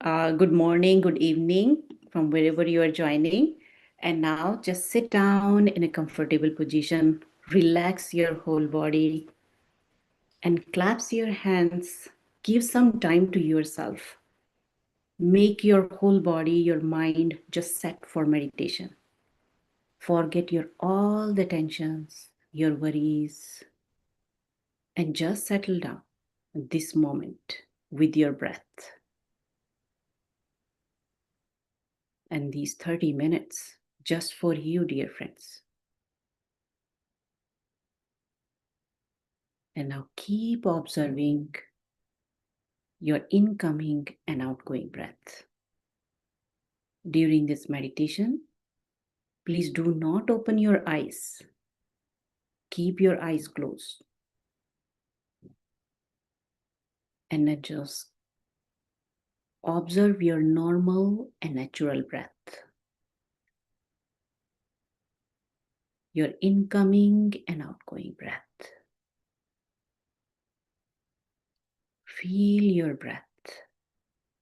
Good morning, good evening from wherever you are joining. And now just sit down in a comfortable position, relax your whole body, and clasp your hands. Give some time to yourself. Make your whole body, your mind just set for meditation. Forget your all the tensions, your worries, and just settle down in this moment with your breath. And these 30 minutes just for you, dear friends. And now keep observing your incoming and outgoing breath. During this meditation, please do not open your eyes. Keep your eyes closed. And then just observe your normal and natural breath. Your incoming and outgoing breath. Feel your breath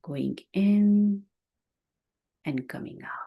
going in and coming out.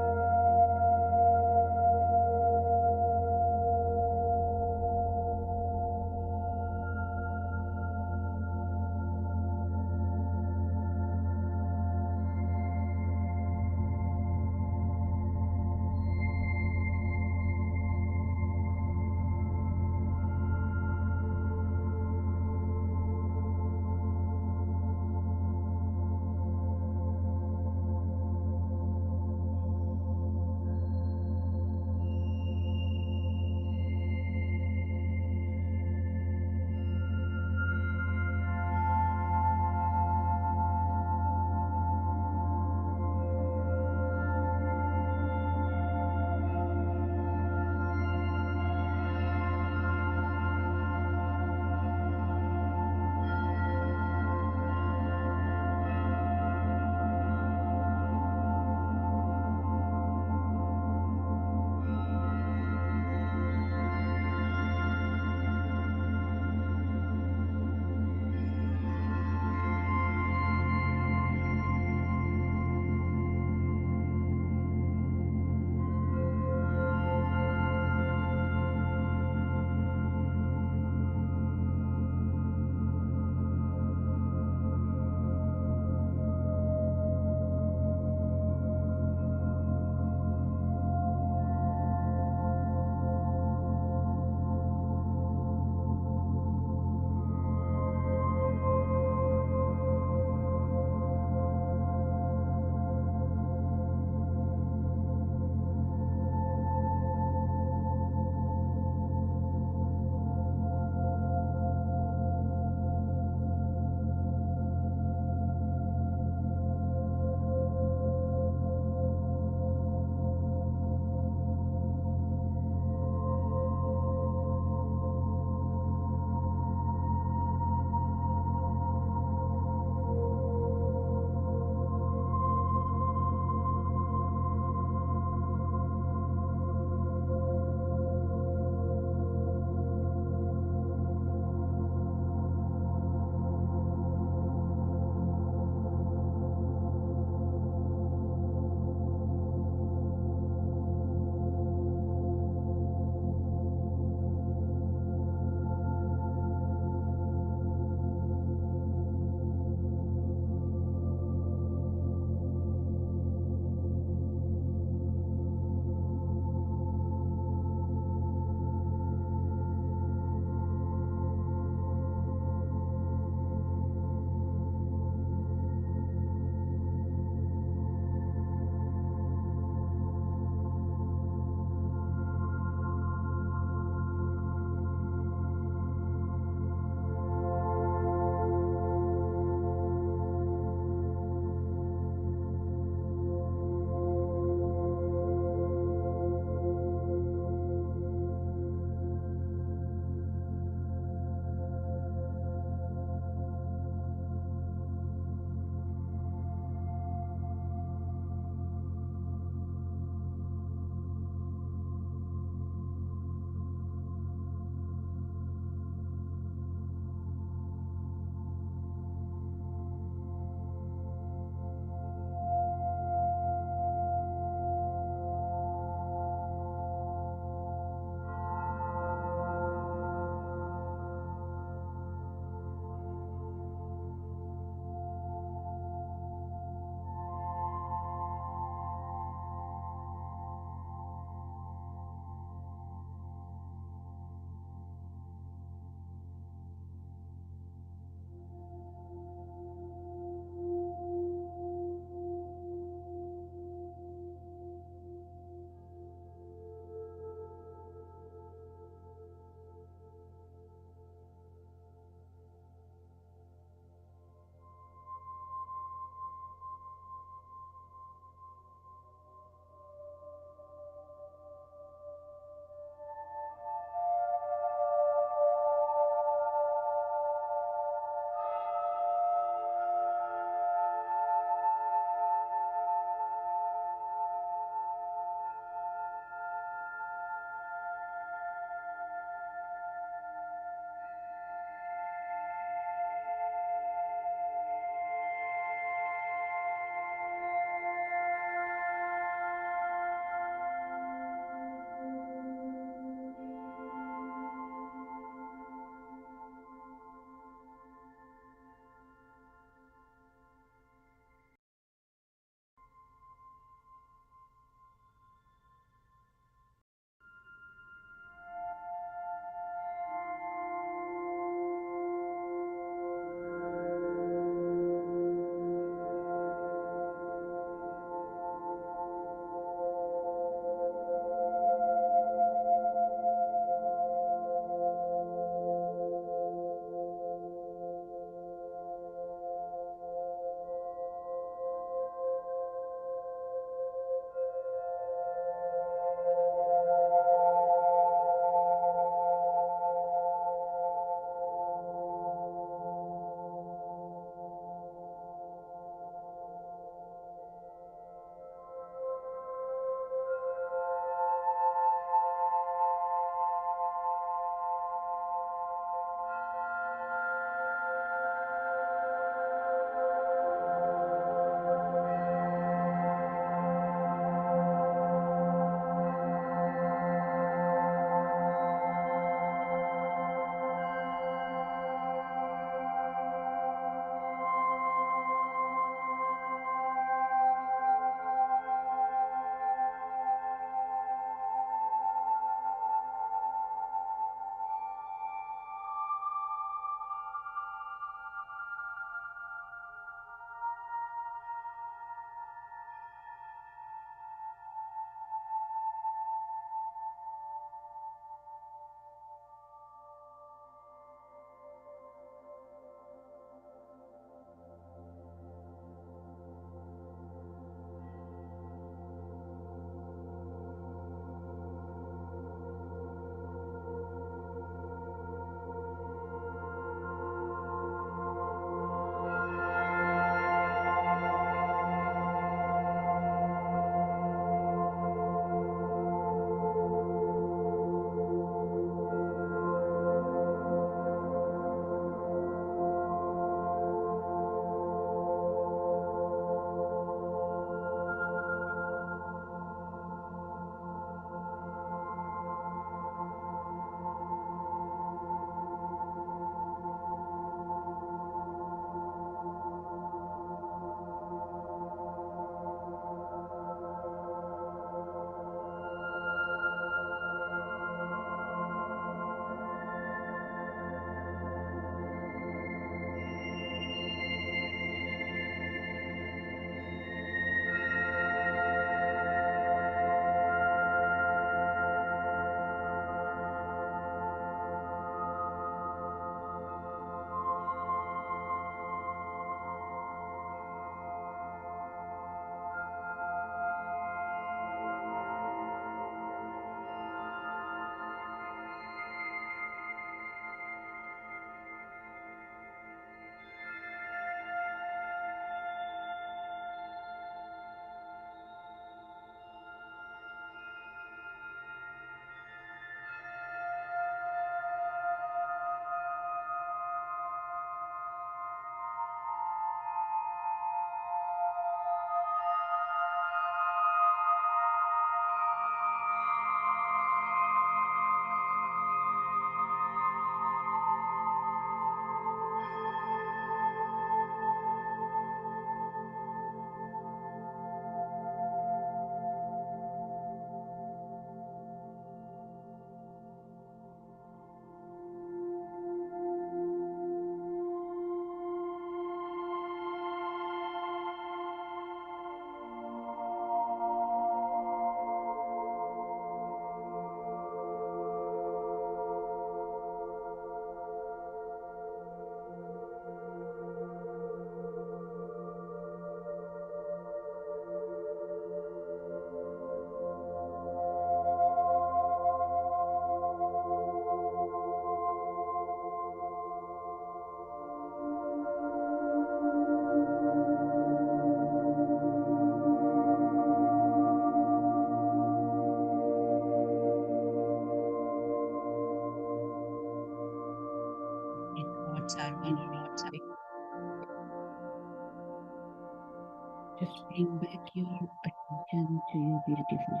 Just bring back your attention to your beautiful.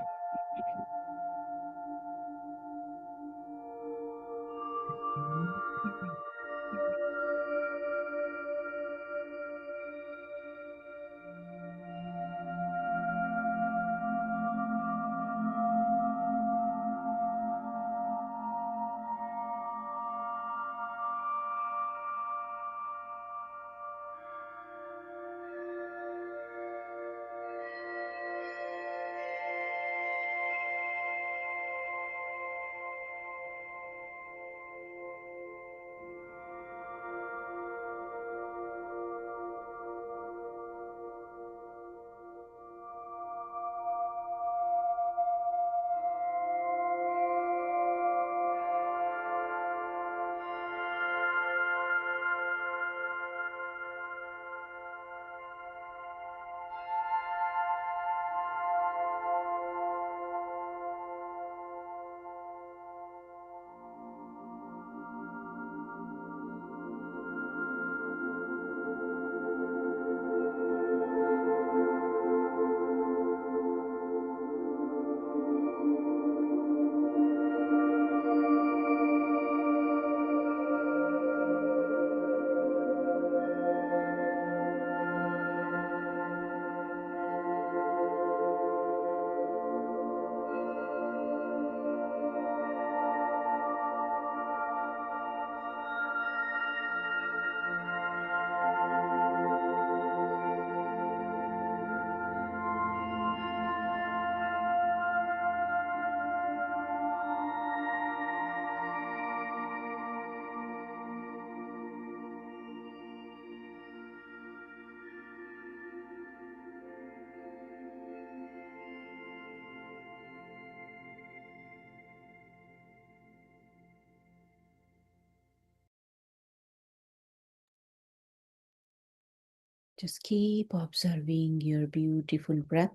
Just keep observing your beautiful breath,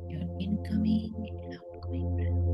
your incoming and outgoing breath.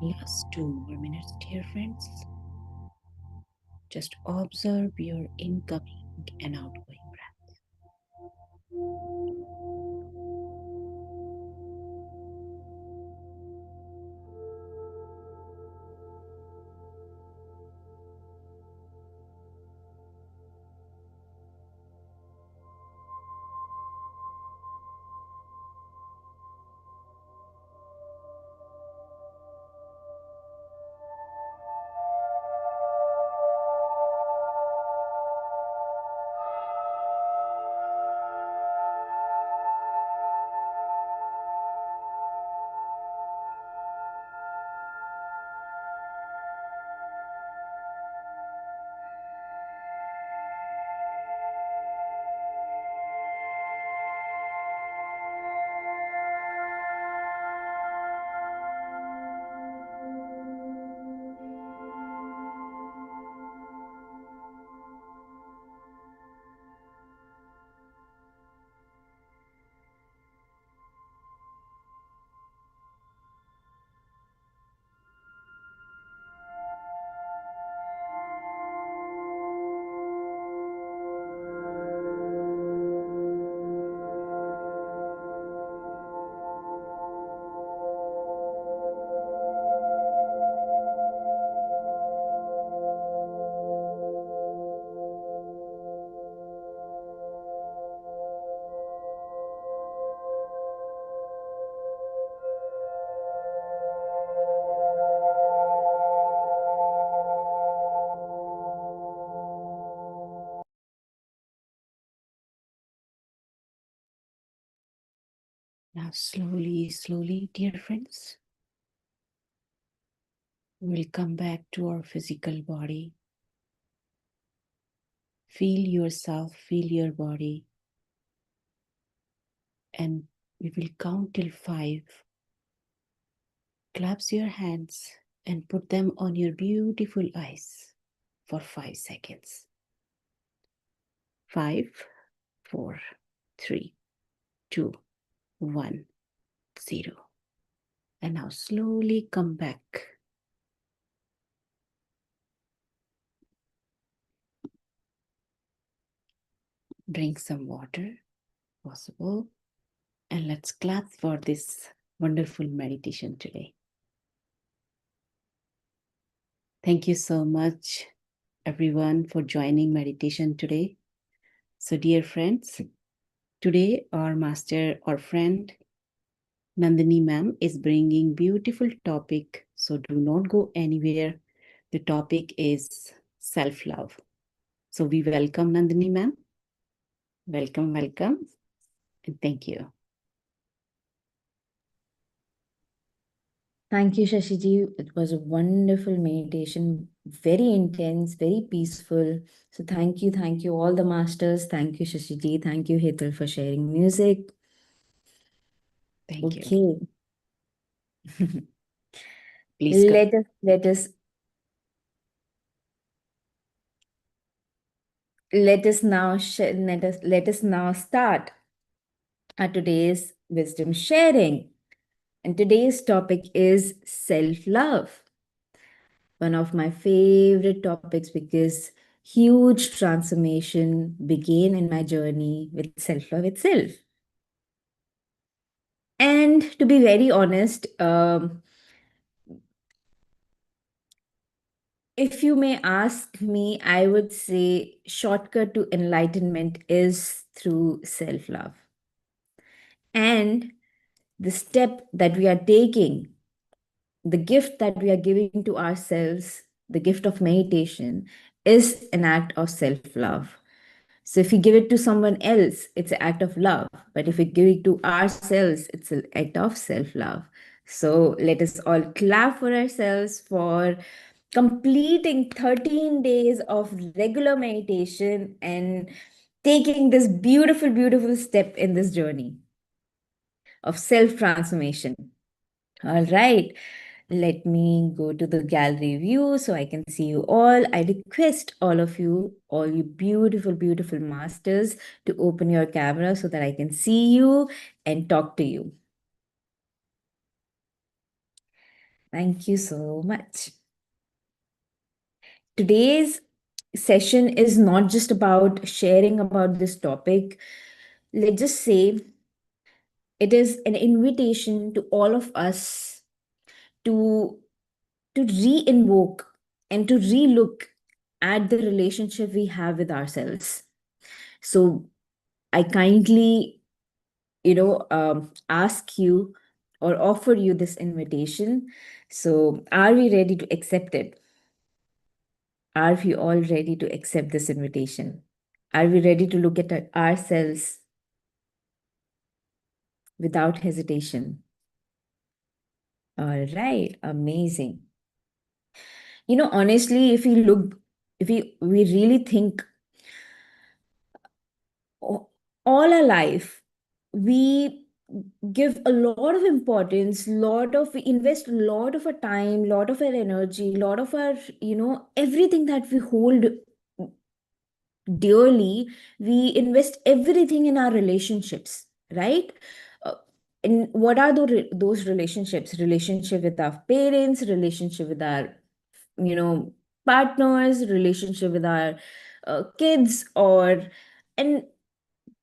Last 2 more minutes, dear friends. Just observe your incoming and outgoing breath. Now, slowly, slowly, dear friends, we'll come back to our physical body. Feel yourself, feel your body, and we will count till 5. Clasp your hands and put them on your beautiful eyes for 5 seconds. 5, 4, 3, 2, 1, 0. And now slowly come back. Drink some water, possible. And let's clap for this wonderful meditation today. Thank you so much, everyone, for joining meditation today. So, dear friends, today our master or friend Nandini ma'am is bringing beautiful topic. So do not go anywhere. The topic is self-love. So we welcome Nandini ma'am. Welcome, welcome. And thank you. Thank you, Shashiji. It was a wonderful meditation, very intense, very peaceful. So thank you, all the masters. Thank you, Shashiji. Thank you, Hetal, for sharing music. Thank you. Okay. Please go. Let us now start our today's wisdom sharing. And today's topic is self-love. One of my favorite topics because huge transformation began in my journey with self-love itself. And to be very honest, if you may ask me, I would say shortcut to enlightenment is through self-love. And the step that we are taking, the gift that we are giving to ourselves, the gift of meditation, is an act of self-love. So if we give it to someone else, it's an act of love. But if we give it to ourselves, it's an act of self-love. So let us all clap for ourselves for completing 13 days of regular meditation and taking this beautiful, beautiful step in this journey of self-transformation. All right. Let me go to the gallery view so I can see you all. I request all you beautiful, beautiful masters, to open your camera so that I can see you and talk to you. Thank you so much. Today's session is not just about sharing about this topic. Let's just say it is an invitation to all of us to reinvoke and to relook at the relationship we have with ourselves. So I kindly, ask you or offer you this invitation. So are we ready to accept it? Are we all ready to accept this invitation? Are we ready to look at ourselves without hesitation? All right, amazing. Honestly, if we look, if we really think all our life, we give a lot of importance, we invest a lot of our time, lot of our energy, lot of our, everything that we hold dearly. We invest everything in our relationships, right? uh, and what are those relationships? Relationship with our parents, relationship with our, you know partners, relationship with our kids, or and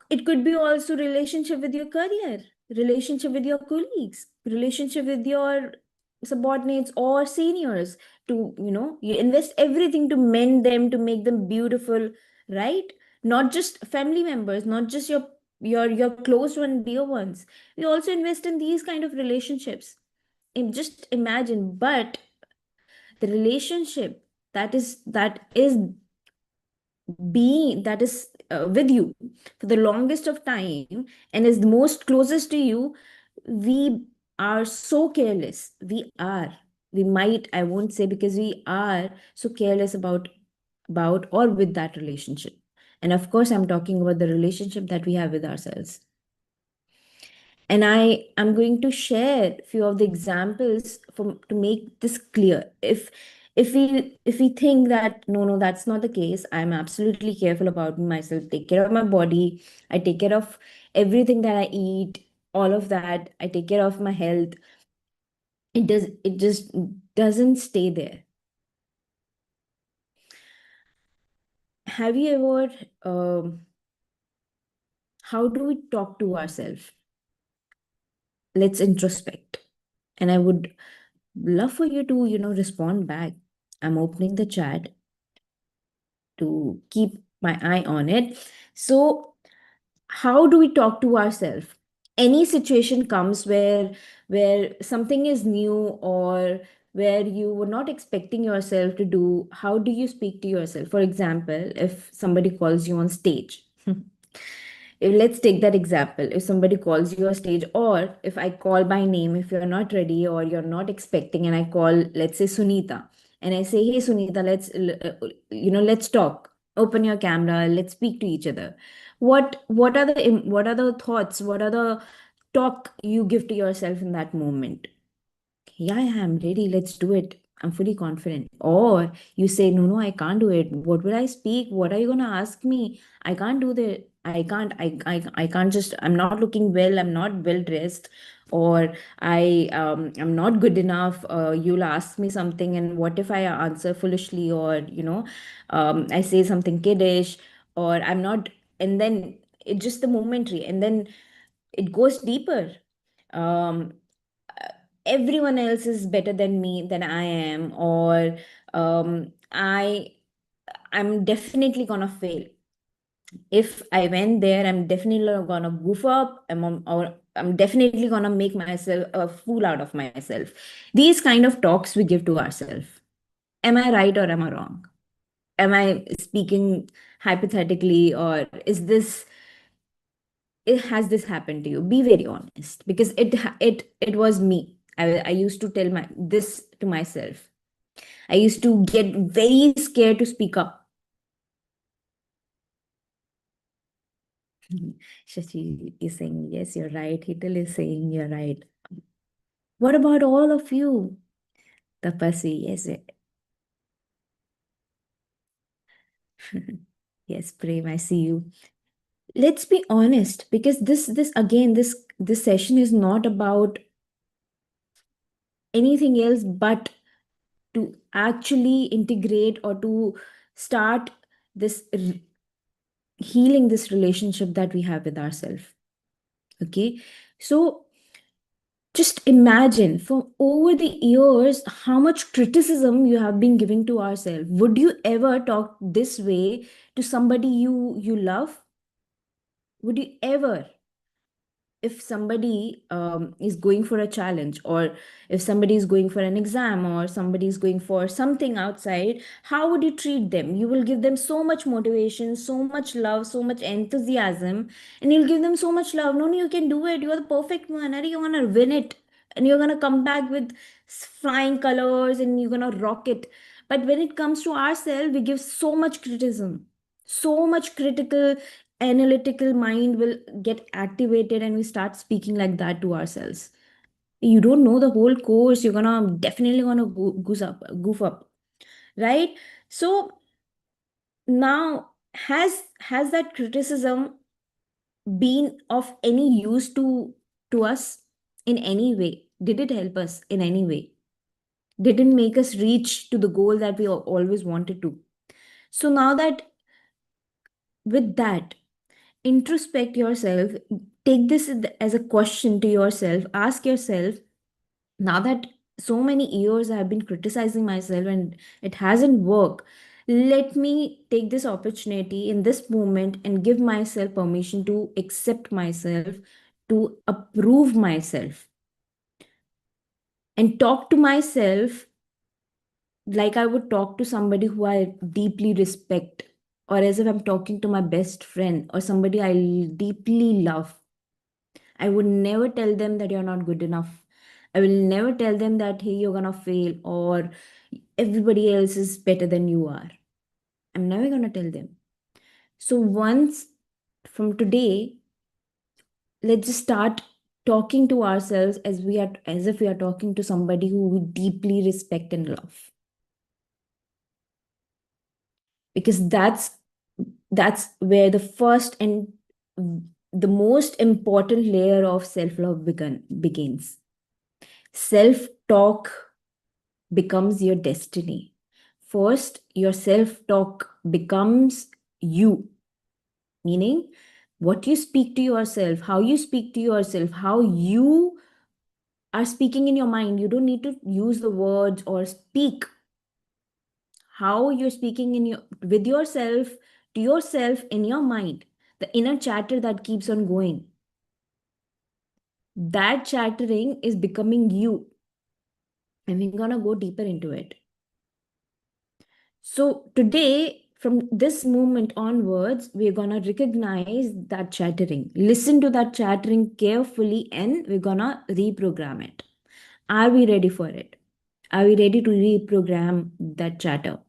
it could be also relationship with your career, relationship with your colleagues, relationship with your subordinates or seniors. You invest everything to mend them, to make them beautiful, right? Not just family members, not just your close one, dear ones. We also invest in these kind of relationships. Just imagine, but the relationship that is being that is with you for the longest of time and is the most closest to you, we are so careless. We might, I won't say, because we are so careless about or with that relationship. And of course, I'm talking about the relationship that we have with ourselves. And I am going to share a few of the examples to make this clear. If we think that no, that's not the case, I'm absolutely careful about myself, take care of my body, I take care of everything that I eat, all of that, I take care of my health. It just doesn't stay there. Have you ever how do we talk to ourselves? Let's introspect. And I would love for you to, respond back. I'm opening the chat to keep my eye on it. So, how do we talk to ourselves? Any situation comes where something is new, or where you were not expecting yourself to do, how do you speak to yourself? For example, if somebody calls you on stage, let's take that example. If somebody calls you a stage, or if I call by name, if you're not ready or you're not expecting, and I call, let's say, Sunita, and I say, hey Sunita, let's talk, open your camera, let's speak to each other. What are the thoughts, what are the talk you give to yourself in that moment? Yeah, I'm ready, let's do it, I'm fully confident. Or you say, no, no, I can't do it, what will I speak, what are you going to ask me, I can't do that, I can't, just I'm not looking well, I'm not well dressed, or I'm not good enough, you'll ask me something, and what if I answer foolishly, or I say something kiddish, or I'm not. And then it's just the momentary, and then it goes deeper. um Everyone else is better than me, than I am, or I'm definitely gonna fail. If I went there, I'm definitely gonna goof up, or I'm definitely gonna make myself a fool out of myself. These kind of talks we give to ourselves. Am I right or am I wrong? Am I speaking hypothetically, or has this happened to you? Be very honest, because it was me. I used to tell this to myself. I used to get very scared to speak up. Shashi is saying, yes, you're right. Hital is saying, you're right. What about all of you? Tapasvi, yes. Yes, Prem, I see you. Let's be honest, because this again, this session is not about anything else but to actually integrate or to start this healing this relationship that we have with ourselves. Okay, so just imagine for over the years how much criticism you have been giving to ourselves. Would you ever talk this way to somebody you love? Would you ever? If somebody is going for a challenge, or if somebody is going for an exam, or somebody is going for something outside, how would you treat them? You will give them so much motivation, so much love, so much enthusiasm, and you'll give them so much love. No, no, you can do it, you're the perfect one, and you're gonna win it, and you're gonna come back with flying colors, and you're gonna rock it. But when it comes to ourselves, we give so much criticism, so much critical analytical mind will get activated, and we start speaking like that to ourselves. You don't know the whole course, you're gonna definitely gonna goof up, right? So now, has that criticism been of any use to us in any way? Did it help us in any way? Did it make us reach to the goal that we always wanted to? So now that, with that, introspect yourself, take this as a question to yourself, ask yourself, now that so many years I have been criticizing myself and it hasn't worked, let me take this opportunity in this moment and give myself permission to accept myself, to approve myself, and talk to myself like I would talk to somebody who I deeply respect, or as if I'm talking to my best friend or somebody I deeply love. I would never tell them that you're not good enough. I will never tell them that, hey, you're gonna fail, or everybody else is better than you are. I'm never gonna tell them. So once from today, let's just start talking to ourselves as if we are talking to somebody who we deeply respect and love. Because that's where the first and the most important layer of self-love begins. Self-talk becomes your destiny. First, your self talk becomes you, meaning what you speak to yourself, how you speak to yourself, how you are speaking in your mind. You don't need to use the words or speak. How you're speaking with yourself, to yourself in your mind, the inner chatter that keeps on going. That chattering is becoming you. And we're gonna go deeper into it. So today, from this moment onwards, we're gonna recognize that chattering, listen to that chattering carefully, and we're gonna reprogram it. Are we ready for it? Are we ready to reprogram that chatter?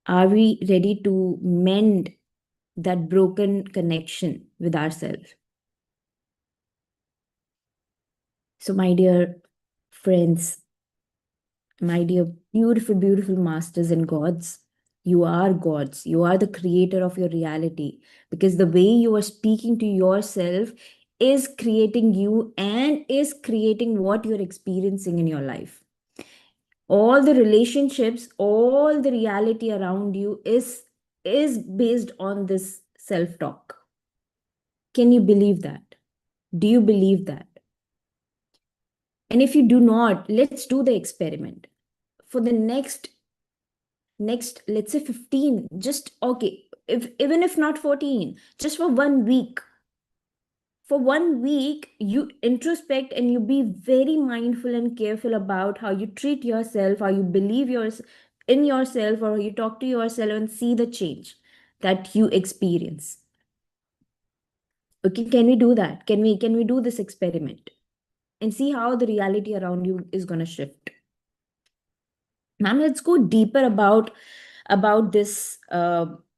Are we ready to mend that broken connection with ourselves? So, my dear friends, my dear beautiful, beautiful masters and gods, you are gods. You are the creator of your reality, because the way you are speaking to yourself is creating you and is creating what you're experiencing in your life. All the relationships, all the reality around you is based on this self-talk. Can you believe that? Do you believe that? And if you do not, let's do the experiment. For the next, let's say 15, just okay, if even if not 14, just for 1 week, for 1 week you introspect and you be very mindful and careful about how you treat yourself, how you believe in yourself, or how you talk to yourself, and see the change that you experience. Okay, can we do that? Can we do this experiment and see how the reality around you is going to shift? Now let's go deeper about this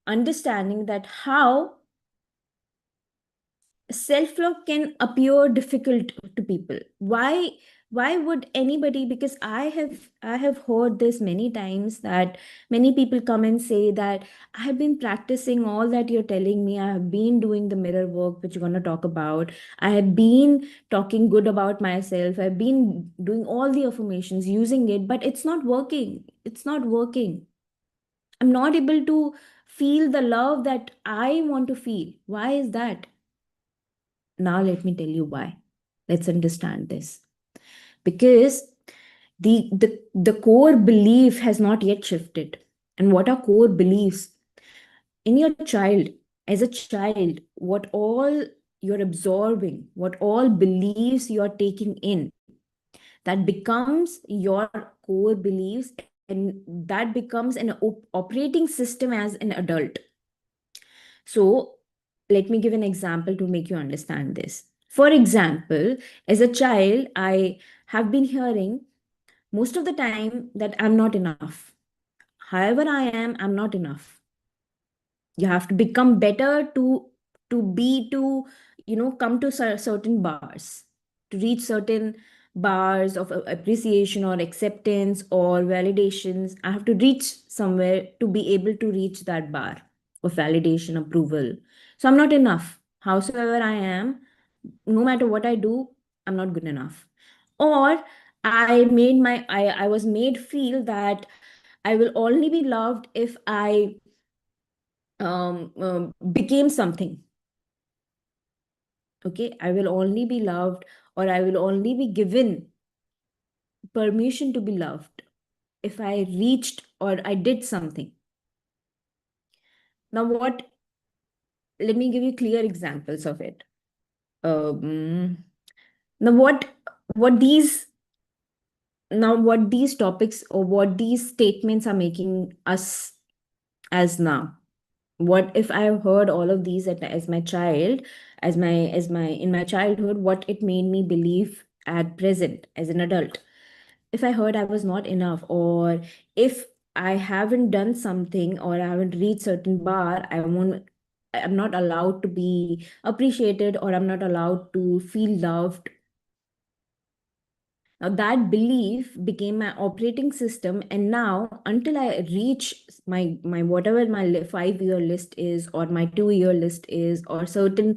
understanding that how self-love can appear difficult to people. Why Why would anybody? Because I have heard this many times, that many people come and say that I have been practicing all that you're telling me. I have been doing the mirror work, which you're going to talk about. I have been talking good about myself. I've been doing all the affirmations, using it, but it's not working. It's not working. I'm not able to feel the love that I want to feel. Why is that? Now, let me tell you why. Let's understand this. Because the core belief has not yet shifted. And what are core beliefs? In your child, as a child, what all you're absorbing, what all beliefs you're taking in, that becomes your core beliefs, and that becomes an operating system as an adult. So let me give an example to make you understand this. For example, as a child, I have been hearing most of the time that I'm not enough. However I am, I'm not enough. You have to become better to come to certain bars, to reach certain bars of appreciation or acceptance or validations. I have to reach somewhere to be able to reach that bar of validation, approval. So I'm not enough. Howsoever I am, no matter what I do, I'm not good enough. Or I was made feel that I will only be loved if I became something. Okay, I will only be loved, or I will only be given permission to be loved if I reached or I did something. Now, let me give you clear examples of it. Now, what these what these topics or what these statements are making us as now. What if I have heard all of these as my child, as my in my childhood, what it made me believe at present as an adult? If I heard I was not enough, or if I haven't done something or I haven't reached certain bar, I'm not allowed to be appreciated, or I'm not allowed to feel loved. Now that belief became my operating system, and now until I reach my whatever my 5-year list is, or my 2-year list is, or certain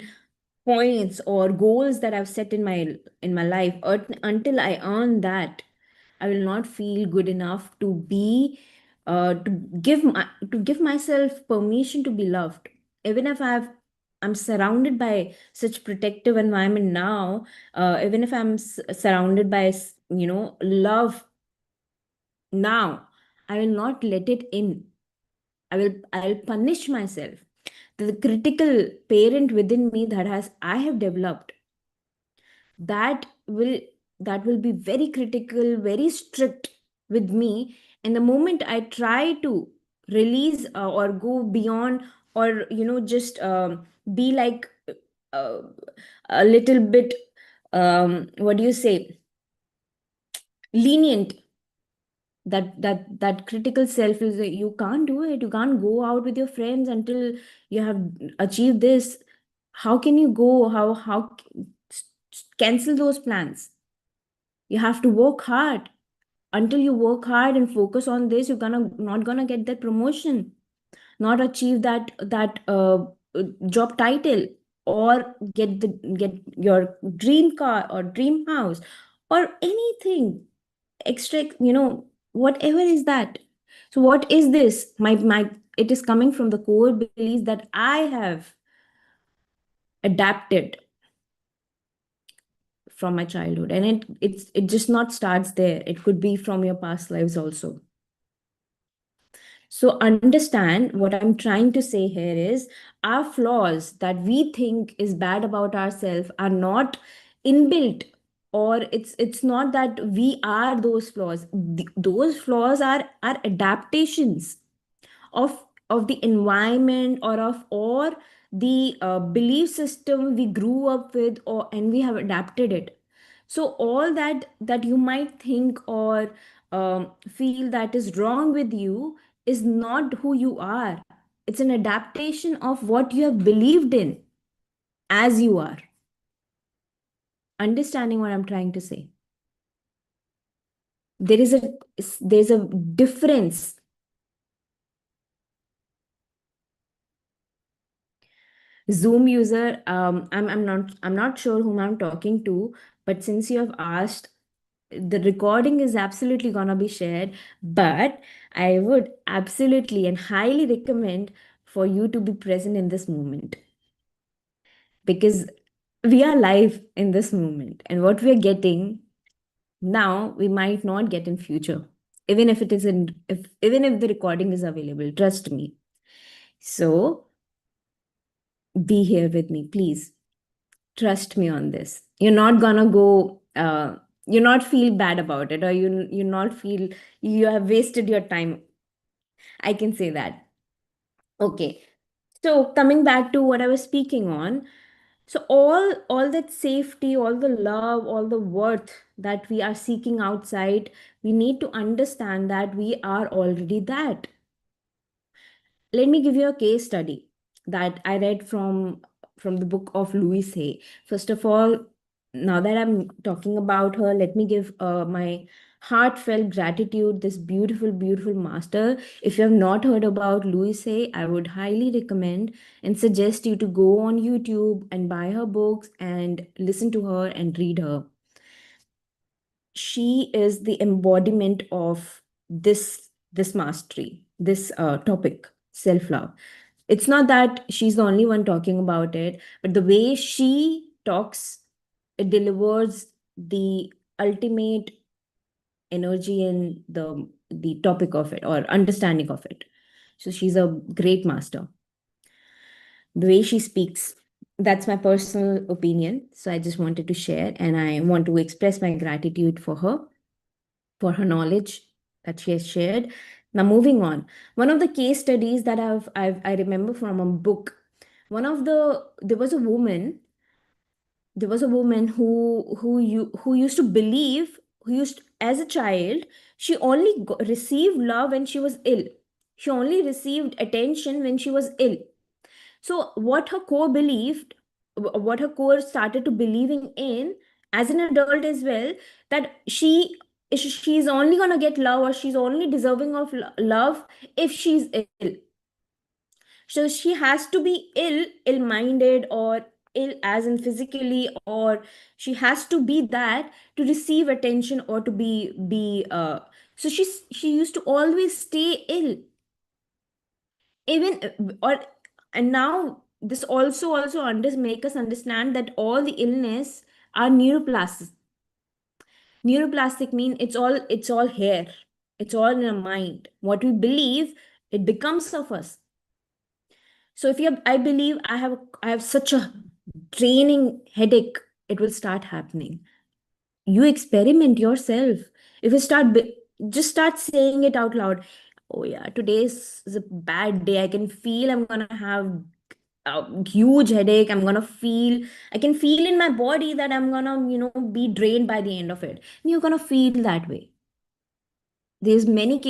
points or goals that I've set in my life, or until I earn that, I will not feel good enough to give myself permission to be loved. Even if I'm surrounded by such protective environment now, even if I'm surrounded by love now, I will not let it in. I'll punish myself. The critical parent within me that I have developed, that will that will be very critical, very strict with me. And the moment I try to release, or go beyond, or just be like, uh, a little bit, what do you say, lenient, that critical self is that you can't do it, you can't go out with your friends until you have achieved this. How can you go? Cancel those plans. You have to work hard. Until you work hard and focus on this, you're gonna not gonna get that promotion, not achieve that job title, or get your dream car or dream house, or anything extra, whatever is that. So what is this? My It is coming from the core beliefs that I have adapted from my childhood, and it just not starts there. It could be from your past lives also. So understand what I'm trying to say here is, our flaws that we think is bad about ourselves are not inbuilt, or it's not that we are those flaws. Those flaws are adaptations of the environment, or the belief system we grew up with, or and we have adapted it. So all that you might think, or feel that is wrong with you, is not who you are. It's an adaptation of what you have believed in as you are. Understanding what I'm trying to say? There is a there's a difference. Zoom user, I'm not sure whom I'm talking to, but since you have asked, the recording is absolutely gonna be shared. But I would absolutely and highly recommend for you to be present in this moment, because we are live in this moment, and what we are getting now we might not get in future, even if it is in if even if the recording is available, trust me. So be here with me, please. Trust me on this. You're not gonna go you not feel bad about it, or you not feel you have wasted your time. I can say that. Okay. So coming back to what I was speaking on, so all that safety, all the love, all the worth that we are seeking outside, we need to understand that we are already that. Let me give you a case study that I read from the book of Louise Hay. First of all, now that I'm talking about her, let me give my heartfelt gratitude this beautiful, beautiful master. If you have not heard about Louise Hay, I would highly recommend and suggest you to go on YouTube and buy her books and listen to her and read her. She is the embodiment of this mastery, this topic, self love. It's not that she's the only one talking about it, but the way she talks, it delivers the ultimate energy in the topic of it or understanding of it. So she's a great master. The way she speaks, that's my personal opinion. So I just wanted to share, and I want to express my gratitude for her knowledge that she has shared. Now, moving on, one of the case studies that I remember from a book. One of the there was a woman who used to believe, who used as a child, she only received love when she was ill. She only received attention when she was ill. So what her core started to believing in as an adult as well, that she's only gonna get love, or she's only deserving of love if she's ill. So she has to be ill-minded, or ill as in physically, or she has to be that to receive attention or to be so she used to always stay ill, even or and now this also make us understand that all the illness are neuroplastic. Neuroplastic mean it's all here, it's all in our mind. What we believe, it becomes of us. So if you have, I believe I have such a draining headache, it will start happening. You experiment yourself. If you just start saying it out loud. Oh yeah, is a bad day. I can feel I'm gonna have a huge headache. I can feel in my body that I'm gonna, be drained by the end of it. And you're gonna feel that way. There many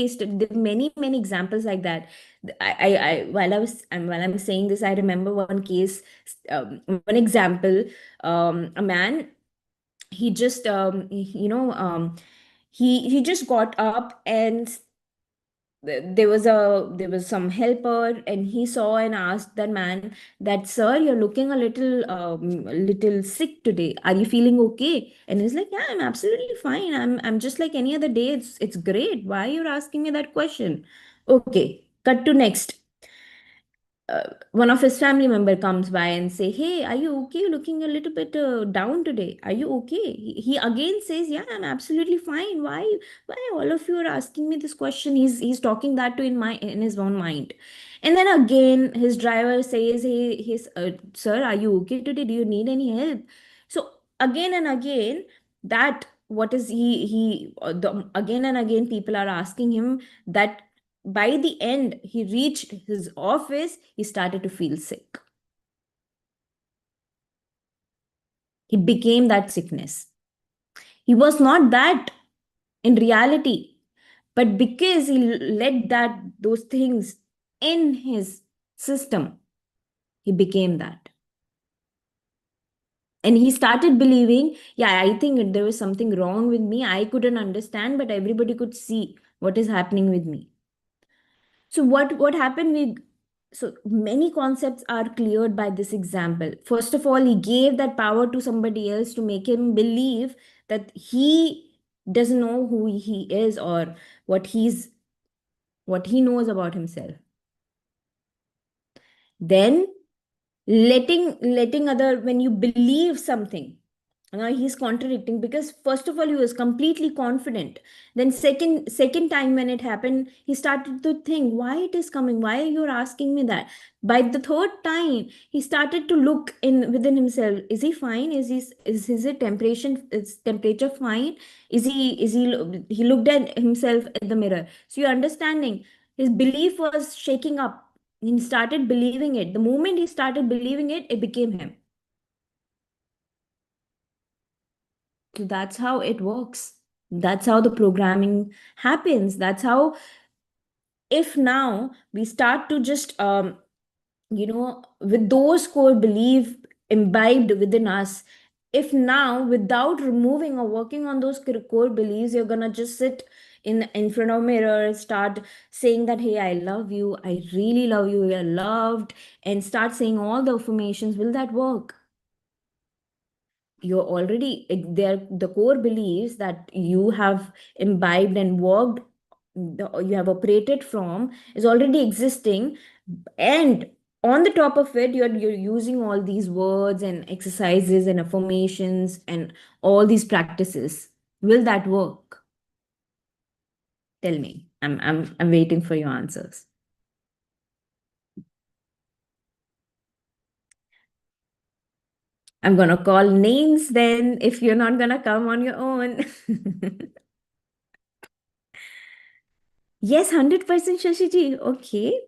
examples like that. While I'm saying this, I remember one case, one example. A man, he just he just got up, and there was some helper, and he saw and asked that man that, sir, you're looking a little sick today, are you feeling okay? And he's like, yeah, I'm absolutely fine. I'm just like any other day. It's great. Why you're asking me that question? Okay, cut to next. One of his family member comes by and say, hey, are you okay? You're looking a little bit down today, are you okay? He again says, yeah, I'm absolutely fine. Why all of you are asking me this question? He's talking that to in his own mind. And then again his driver says, hey, sir, are you okay today? Do you need any help? So again and again, that what is again and again people are asking him that. By the end he reached his office, he started to feel sick. He became that sickness. He was not that in reality, but because he let that those things in his system, he became that. And he started believing, yeah, I think there was something wrong with me. I couldn't understand, but everybody could see what is happening with me. So what happened with, so many concepts are cleared by this example. First of all, he gave that power to somebody else to make him believe that he doesn't know who he is, or what he knows about himself. Then letting other, when you believe something, now he's contradicting, because first of all he was completely confident. Then second time when it happened, he started to think, why it is coming, why you're asking me that. By the third time, he started to look in within himself. Is he fine? Is his temperature fine? He looked at himself at the mirror. So you're understanding, his belief was shaking up. He started believing it. The moment he started believing it, it became him. So that's how it works. That's how the programming happens. That's how, if now we start to just, with those core belief imbibed within us, if now, without removing or working on those core beliefs, you're gonna just sit in front of mirror, start saying that, hey, I love you, I really love you, you're loved, and start saying all the affirmations, will that work? You're already there. The core beliefs that you have imbibed and worked, you have operated from, is already existing. And on the top of it, you're using all these words and exercises and affirmations and all these practices. Will that work? Tell me. I'm waiting for your answers. I'm gonna call names then, if you're not gonna come on your own. Yes, 100% Shashiji. Okay.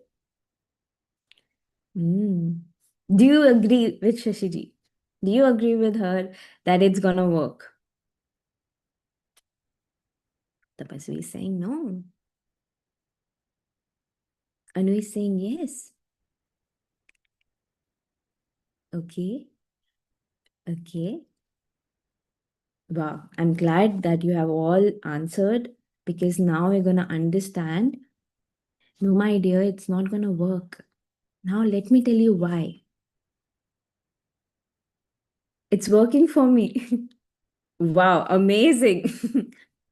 Mm. Do you agree with Shashiji? Do you agree with her that it's gonna work? Tapasvi is saying no. Anu is saying yes. Okay. Okay. Wow. I'm glad that you have all answered, because now we're gonna understand. No, my dear, it's not gonna work. Now let me tell you why. It's working for me. Wow, amazing.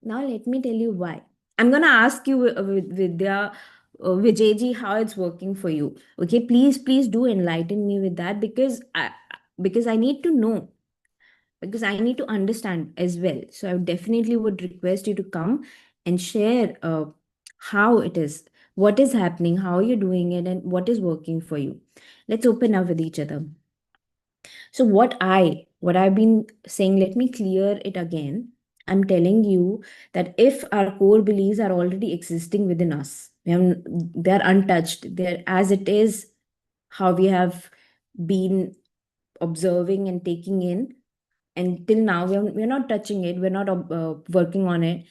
Now let me tell you why. I'm gonna ask you, Vidya, Vijayji, how it's working for you. Okay, please do enlighten me with that, because I need to know, because I need to understand as well. So I definitely would request you to come and share how it is, what is happening, how you're doing it, and what is working for you. Let's open up with each other. So what I've been saying, let me clear it again. I'm telling you that if our core beliefs are already existing within us, they're untouched, they're as it is, how we have been observing and taking in, and till now we're not touching it, we're not working on it.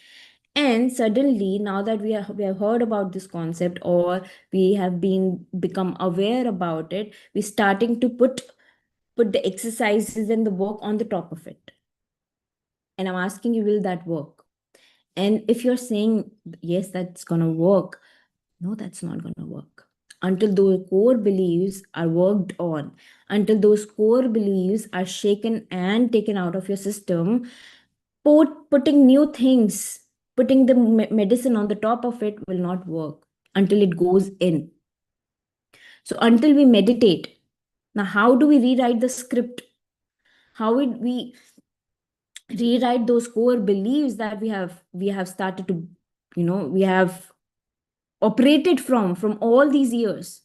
And suddenly, now that we have heard about this concept, or we have become aware about it, we're starting to put the exercises and the work on the top of it. And I'm asking you, will that work? And if you're saying, yes, that's going to work, no, that's not going to work. Until those core beliefs are worked on, until those core beliefs are shaken and taken out of your system, putting new things, putting the medicine on the top of it will not work until it goes in. So until we meditate, now how do we rewrite the script? How would we rewrite those core beliefs that we have started to, we have operated from all these years?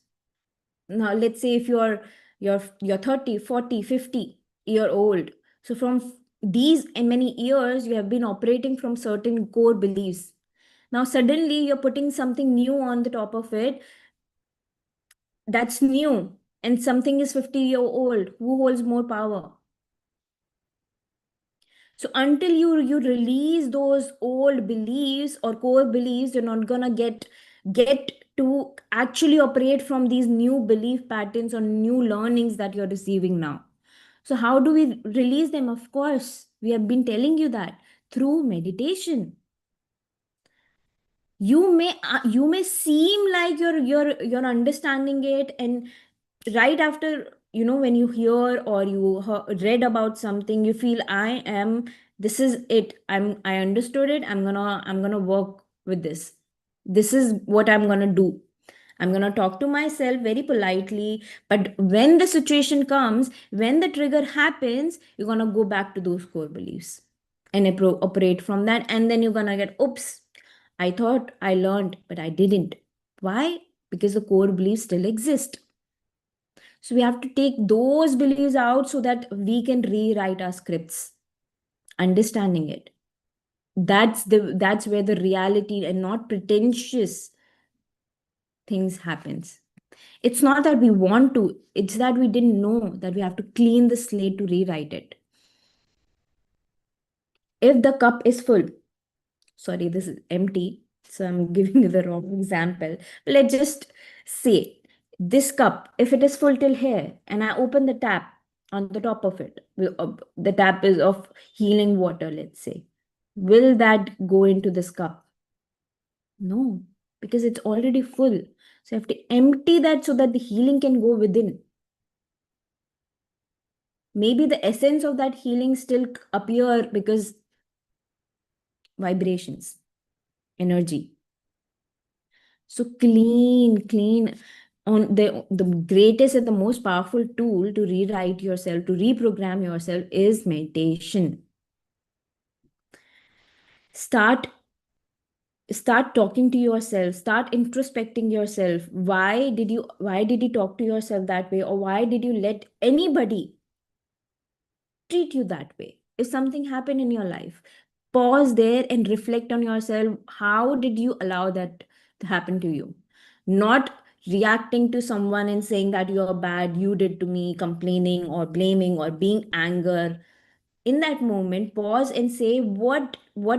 Now let's say if you're 30, 40, 50-year old, so from these and many years you have been operating from certain core beliefs. Now suddenly you're putting something new on the top of it, that's new, and something is 50-year old. Who holds more power? So until you release those old beliefs or core beliefs, you're not gonna get to actually operate from these new belief patterns or new learnings that you're receiving now. So how do we release them? Of course, we have been telling you that through meditation. You may seem like you're understanding it, and right after, when you hear or you read about something, you feel, this is it, I understood it, I'm gonna work with this. This is what I'm gonna do. I'm going to talk to myself very politely. But when the situation comes, when the trigger happens, you're going to go back to those core beliefs and operate from that. And then you're going to get, oops, I thought I learned, but I didn't. Why? Because the core beliefs still exist. So we have to take those beliefs out so that we can rewrite our scripts, understanding it. That's where the reality and not pretentious things happens. It's not that we want to, it's that we didn't know that we have to clean the slate to rewrite it. If the cup is full, sorry, this is empty, so I'm giving you the wrong example. Let's just say this cup, if it is full till here, and I open the tap on the top of it, the tap is of healing water, let's say. Will that go into this cup? No, because it's already full. So you have to empty that so that the healing can go within. Maybe the essence of that healing still appear because vibrations, energy. So clean on the greatest and the most powerful tool to rewrite yourself, to reprogram yourself is meditation. Start talking to yourself, start introspecting yourself. Why did you talk to yourself that way, or why did you let anybody treat you that way? If something happened in your life, pause there and reflect on yourself. How did you allow that to happen to you? Not reacting to someone and saying that you're bad, you did to me, complaining or blaming or being anger. In that moment, pause and say what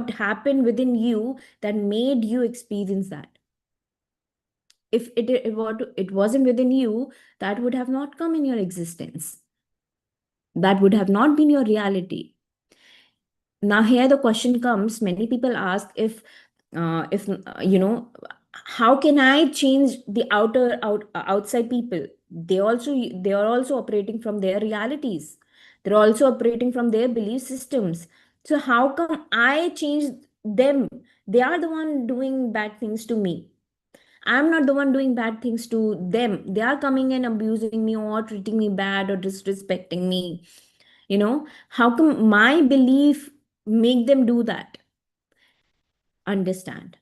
happened within you that made you experience that. If it wasn't within you, that would have not come in your existence. That would have not been your reality. Now here the question comes, many people ask, if how can I change the outside people? They are also operating from their realities. They're also operating from their belief systems. So how come I change them? They are the one doing bad things to me. I'm not the one doing bad things to them. They are coming and abusing me or treating me bad or disrespecting me. How come my belief make them do that? Understand,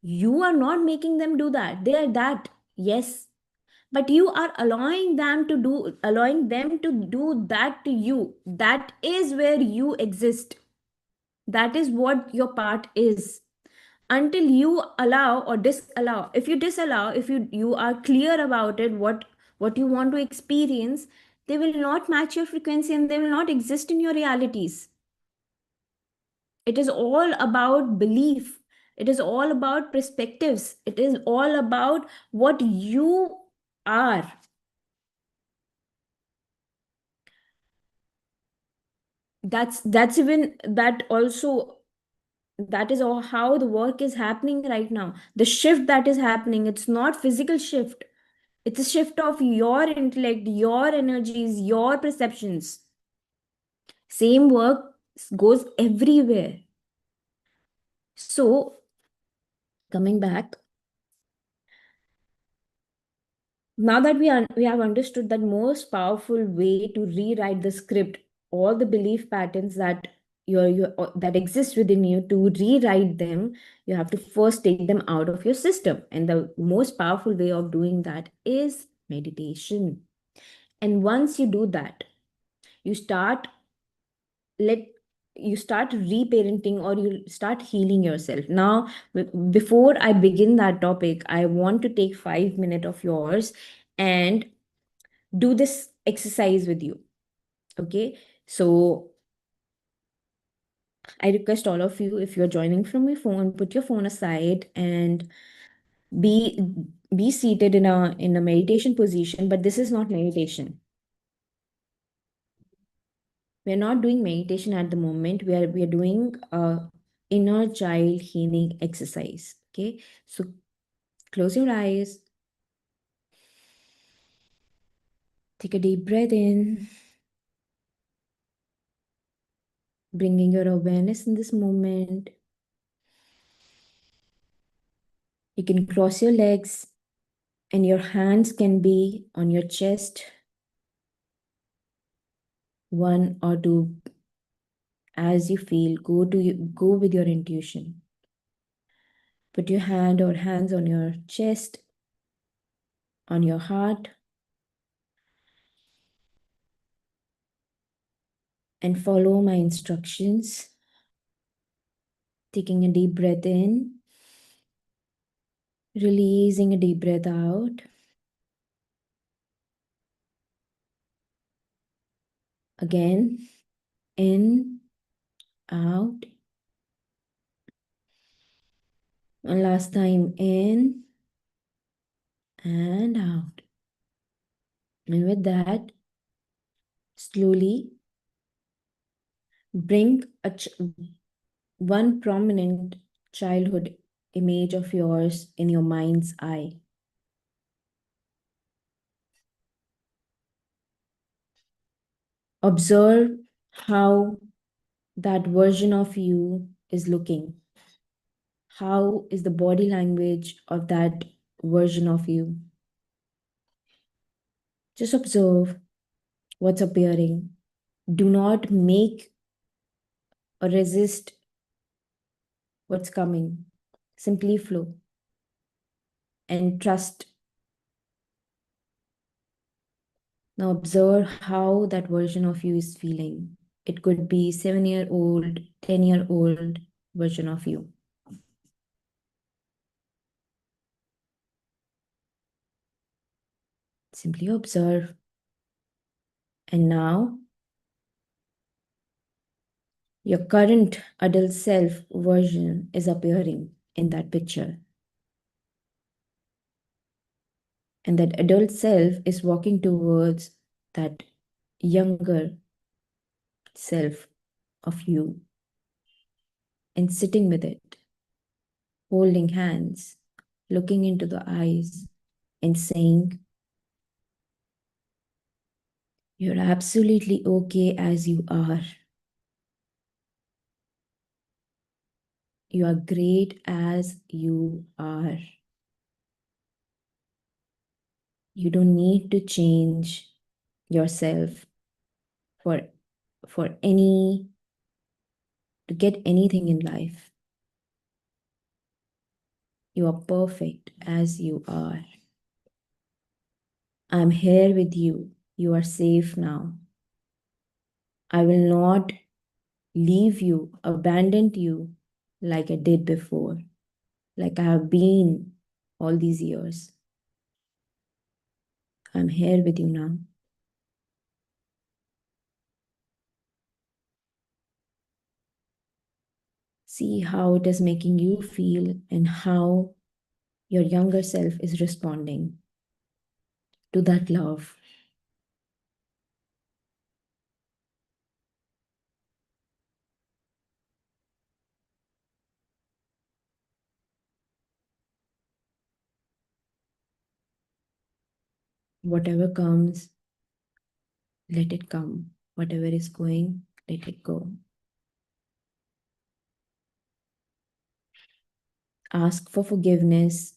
you are not making them do that. They are that, yes, but you are allowing them to do that to you. That is where you exist. That is what your part is. Until you allow or disallow, if you disallow, if you are clear about it, what you want to experience, they will not match your frequency and they will not exist in your realities. It is all about belief. It is all about perspectives. It is all about what you are. That's even that also, that is all how the work is happening right now. The shift that is happening, it's not physical shift. It's a shift of your intellect, your energies, your perceptions. Same work goes everywhere. So, coming back, now that we have understood that most powerful way to rewrite the script, all the belief patterns that that exist within you, to rewrite them, you have to first take them out of your system. And the most powerful way of doing that is meditation. And once you do that, you start let you start reparenting, or you start healing yourself. Now, before I begin that topic, I want to take 5 minutes of yours and do this exercise with you. Okay, so I request all of you, if you're joining from your phone, put your phone aside and be be seated in a meditation position. But this is not meditation. We're not doing meditation at the moment. We are doing a inner child healing exercise. Okay, so close your eyes, take a deep breath in, bringing your awareness in this moment. You can cross your legs and your hands can be on your chest, one or two, as you feel. Go with your intuition. Put your hand or hands on your chest, on your heart, and follow my instructions. Taking a deep breath in, releasing a deep breath out. Again, in, out. One last time, in and out. And with that, slowly bring one prominent childhood image of yours in your mind's eye. Observe how that version of you is looking. How is the body language of that version of you? Just observe what's appearing. Do not make or resist what's coming. Simply flow and trust. Now observe how that version of you is feeling. It could be 7-year-old, 10-year-old version of you. Simply observe. And now, your current adult self version is appearing in that picture. And that adult self is walking towards that younger self of you and sitting with it, holding hands, looking into the eyes, and saying, "You're absolutely okay as you are. You are great as you are. You don't need to change yourself for, for any, to get anything in life. You are perfect as you are. I'm here with you. You are safe now. I will not leave you, abandon you like I did before, like I have been all these years. I'm here with you now." See how it is making you feel and how your younger self is responding to that love. Whatever comes, let it come. Whatever is going, let it go. Ask for forgiveness.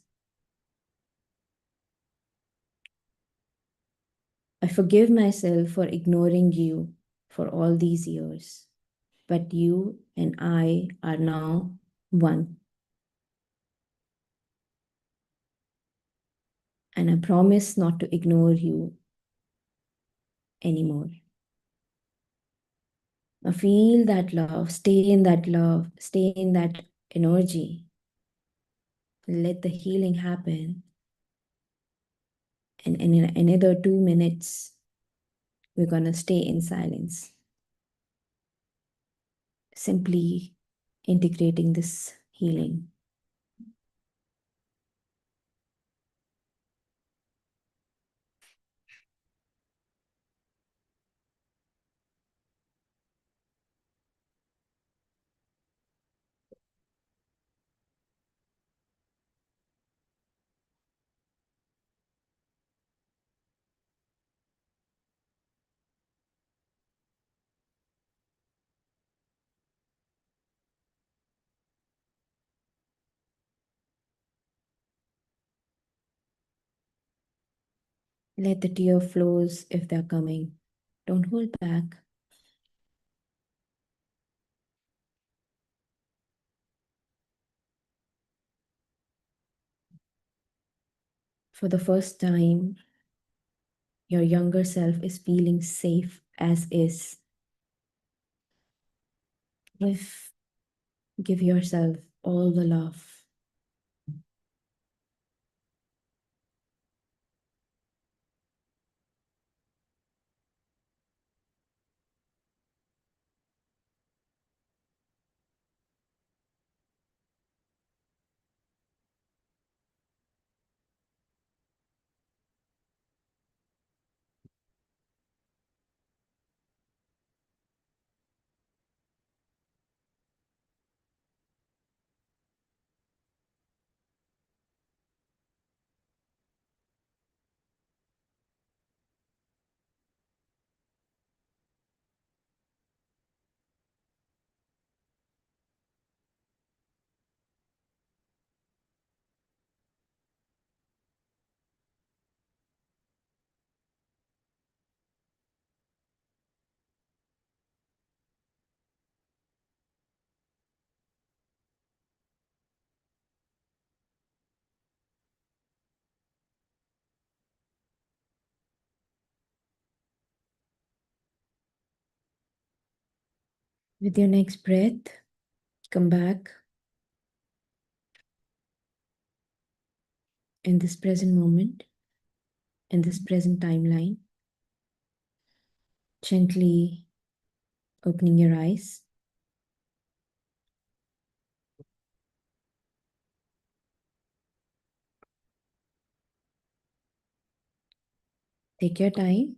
I forgive myself for ignoring you for all these years. But you and I are now one. And I promise not to ignore you anymore. Now feel that love, stay in that energy. Let the healing happen. And in another 2 minutes, we're going to stay in silence, simply integrating this healing. Let the tear flows if they're coming. Don't hold back. For the first time, your younger self is feeling safe as is. Give, give yourself all the love. With your next breath, come back in this present moment, in this present timeline, gently opening your eyes. Take your time.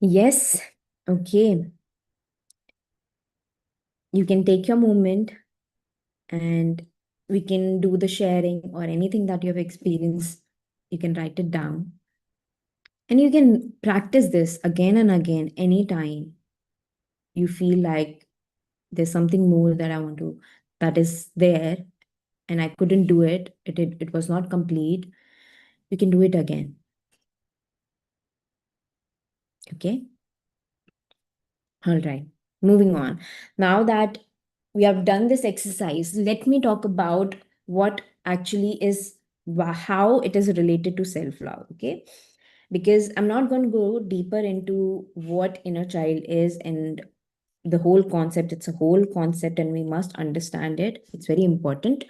Yes, okay. You can take your moment and we can do the sharing or anything that you have experienced. You can write it down. And you can practice this again and again anytime you feel like there's something more that I want to, that is there and I couldn't do it. It was not complete. You can do it again. Okay. All right. Moving on. Now that we have done this exercise, let me talk about what actually is how it is related to self love. Okay. Because I'm not going to go deeper into what inner child is and the whole concept. It's a whole concept and we must understand it. It's very important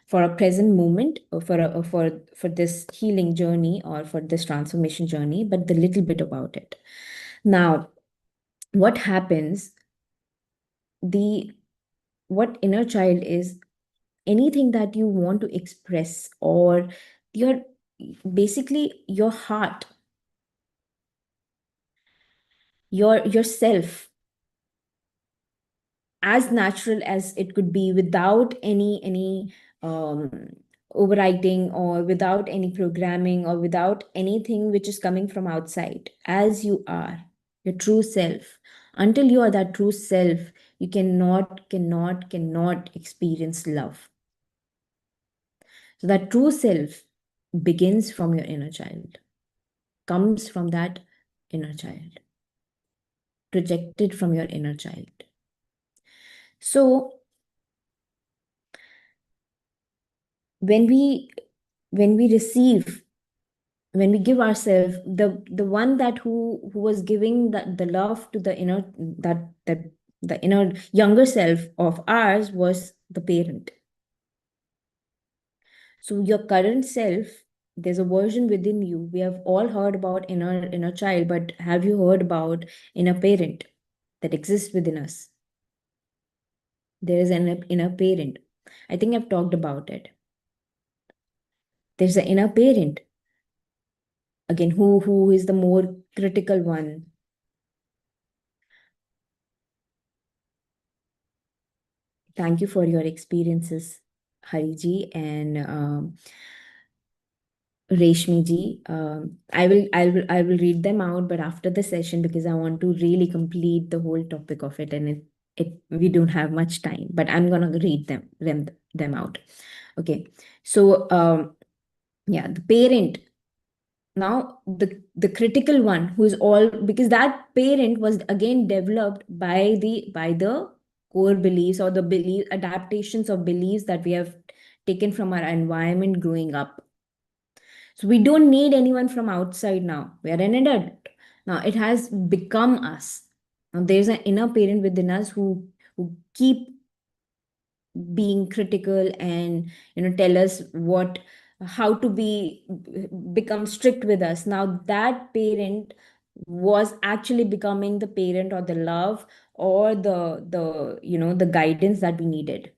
for a present moment or for this healing journey or for this transformation journey, but the little bit about it. Now, what happens, the what inner child is anything that you want to express or your basically your heart, yourself, as natural as it could be without any um, overwriting or without any programming or without anything which is coming from outside, as you are, your true self. Until you are that true self, you cannot experience love. So that true self begins from your inner child, comes from that inner child, projected from your inner child. So when we receive, when we give ourselves, the one that who was giving the love to the inner, that the inner younger self of ours was the parent. So your current self, there's a version within you. We have all heard about inner child, but have you heard about inner parent that exists within us? There is an inner parent. I think I've talked about it. There's an inner parent. Again, who is the more critical one? Thank you for your experiences, Hariji and Reshmi ji. I will read them out, but after the session because I want to really complete the whole topic of it, and We don't have much time, but I'm gonna read them out. Okay, so yeah, the parent. Now the critical one, who is all, because that parent was again developed by the core beliefs, or the belief adaptations of beliefs that we have taken from our environment growing up. So we don't need anyone from outside now. We are an adult. Now it has become us. Now there's an inner parent within us who keep being critical, and tell us what how to become strict with us. Now that parent was actually becoming the parent, or the love, or the guidance that we needed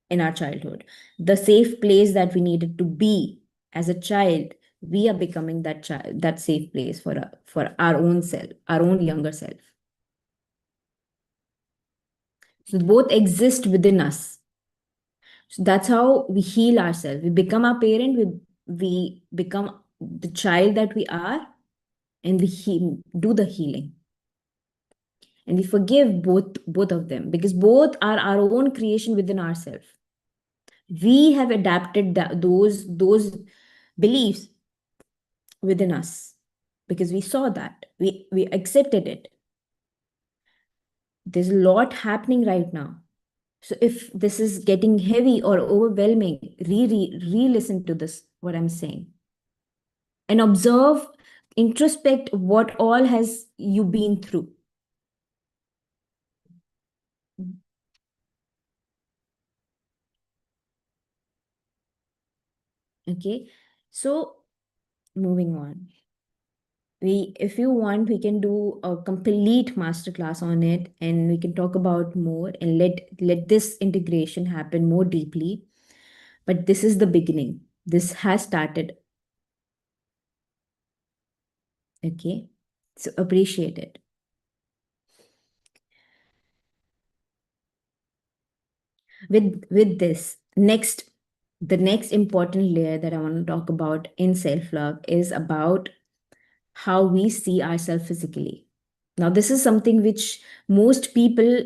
in our childhood, the safe place that we needed to be as a child. We are becoming that child, that safe place for our own self, our own younger self. So both exist within us. So that's how we heal ourselves. We become our parent, we become the child that we are, and do the healing. And we forgive both of them, because both are our own creation within ourselves. We have adapted those beliefs within us, because we saw that, we accepted it. There's a lot happening right now. So if this is getting heavy or overwhelming, re-listen to this, what I'm saying, and observe, introspect what all has you been through. Okay, so moving on. If you want, we can do a complete masterclass on it, and we can talk about more, and let this integration happen more deeply. But this is the beginning. This has started. Okay, so appreciate it. With this the next important layer that I want to talk about in self-love is about how we see ourselves physically. Now this is something which most people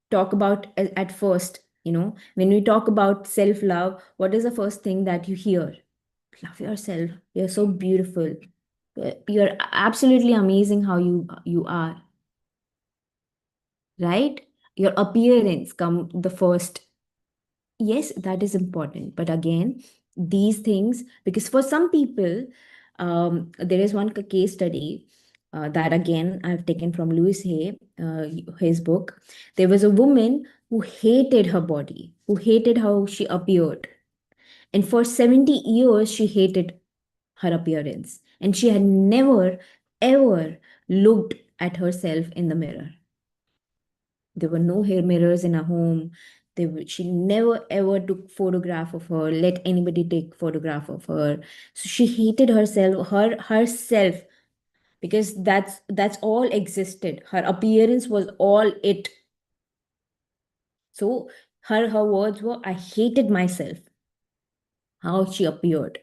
talk about at first. When we talk about self-love, what is the first thing that you hear? Love yourself, you're so beautiful, you're absolutely amazing how you are, right? Your appearance come the first. Yes, that is important. But again, these things, because for some people, there is one case study that again I've taken from Louis Hay, his book. There was a woman who hated her body, who hated how she appeared. And for 70 years, she hated her appearance. And she had never, ever looked at herself in the mirror. There were no hair mirrors in her home. She never ever took photograph of her, let anybody take photograph of her. So she hated herself, because that's all existed. Her appearance was all it. So her words were, I hated myself, how she appeared.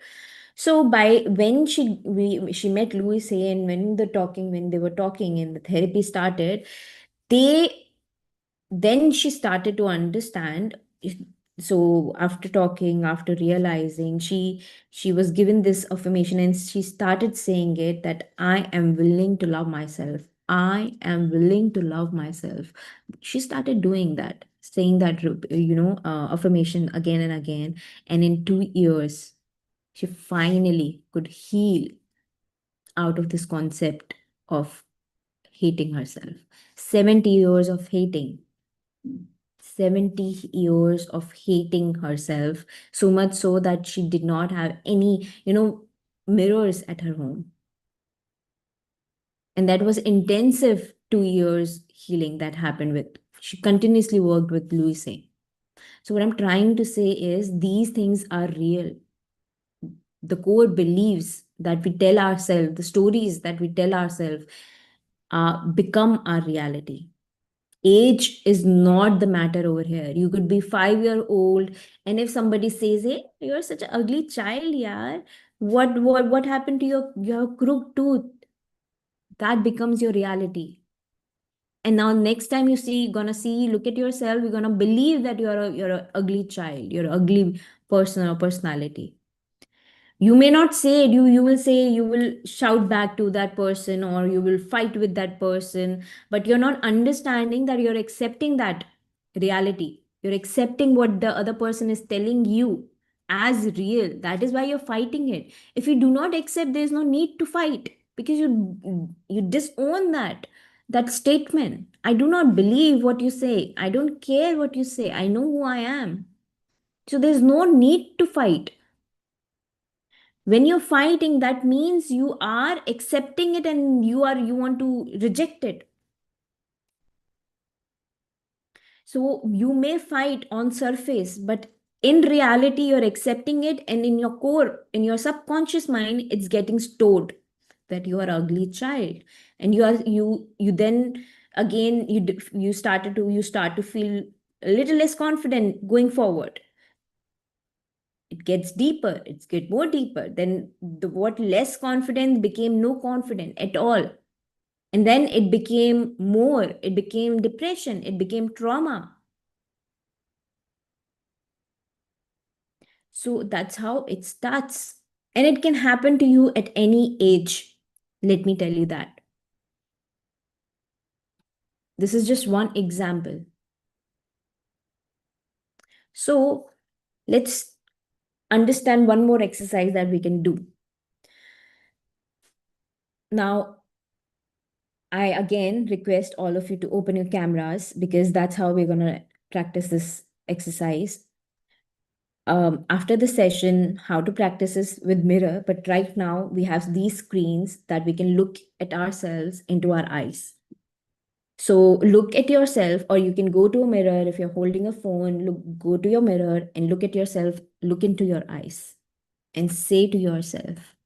So by when she met Louis Hay, and when they were talking and the therapy started, they then she started to understand. So after talking, after realizing, she was given this affirmation, and she started saying it, that I am willing to love myself, I am willing to love myself. She started doing that, saying that affirmation again and again. And in 2 years, she finally could heal out of this concept of hating herself. 70 years of hating, 70 years of hating herself, so much so that she did not have any mirrors at her home. And that was intensive 2 years healing that happened with. She continuously worked with Louise. So what I'm trying to say is, these things are real. The core beliefs that we tell ourselves, the stories that we tell ourselves, become our reality. Age is not the matter over here. You could be 5-year-old, and if somebody says, hey, you're such an ugly child, yaar, what happened to your crooked tooth? That becomes your reality. And now next time you see, gonna see, look at yourself, you're gonna believe that you're a ugly child, you're an ugly person or personality. You may not say it, you will say, you will shout back to that person, or you will fight with that person, but you're not understanding that you're accepting that reality. You're accepting what the other person is telling you as real. That is why you're fighting it. If you do not accept, there's no need to fight, because you disown that statement. I do not believe what you say, I don't care what you say, I know who I am. So there's no need to fight. When you're fighting, that means you are accepting it, and you want to reject it. So you may fight on surface, but in reality you're accepting it, and in your core, in your subconscious mind, it's getting stored that you are an ugly child. And you then again you start to feel a little less confident going forward. It gets deeper, it's get more deeper, then the what less confidence became no confidence at all. And then it became more, it became depression, it became trauma. So that's how it starts. And it can happen to you at any age. Let me tell you that. This is just one example. So let's understand one more exercise that we can do. Now, I again request all of you to open your cameras, because that's how we're going to practice this exercise. After the session, how to practice this with mirror, but right now we have these screens that we can look at ourselves into our eyes. So look at yourself, or you can go to a mirror. If you're holding a phone, go to your mirror and look at yourself, look into your eyes, and say to yourself,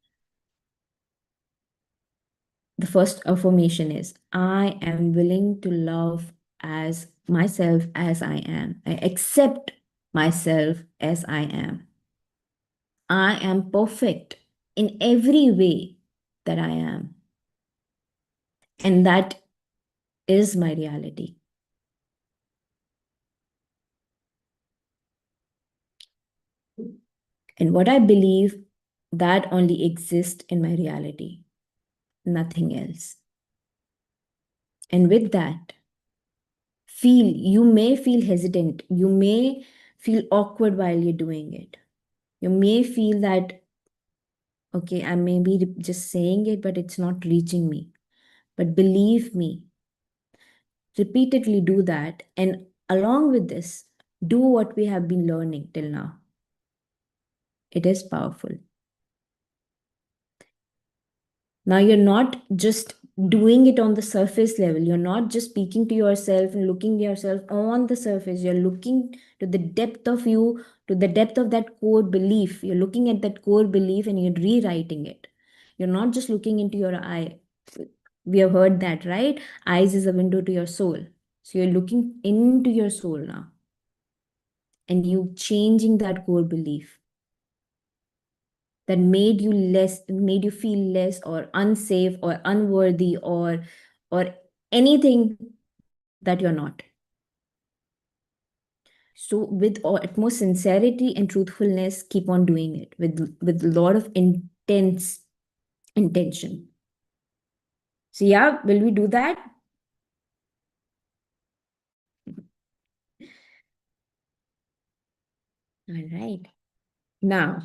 the first affirmation is, I am willing to love as myself as I am. I accept myself as I am. I am perfect in every way that I am. And that is my reality. And what I believe, that only exists in my reality, nothing else. And with that, you may feel hesitant, you may feel awkward while you're doing it. You may feel that, okay, I may be just saying it, but it's not reaching me. But believe me, repeatedly do that. And along with this, do what we have been learning till now. It is powerful. Now, you're not just doing it on the surface level. You're not just speaking to yourself and looking at yourself on the surface. You're looking to the depth of you, to the depth of that core belief. You're looking at that core belief and you're rewriting it. You're not just looking into your eye. We have heard that, right? Eyes is a window to your soul. So you're looking into your soul now, and you changing that core belief that made you feel less or unsafe or unworthy or anything that you're not. So with utmost sincerity and truthfulness, keep on doing it with a lot of intense intention. So yeah, will we do that? All right. Now,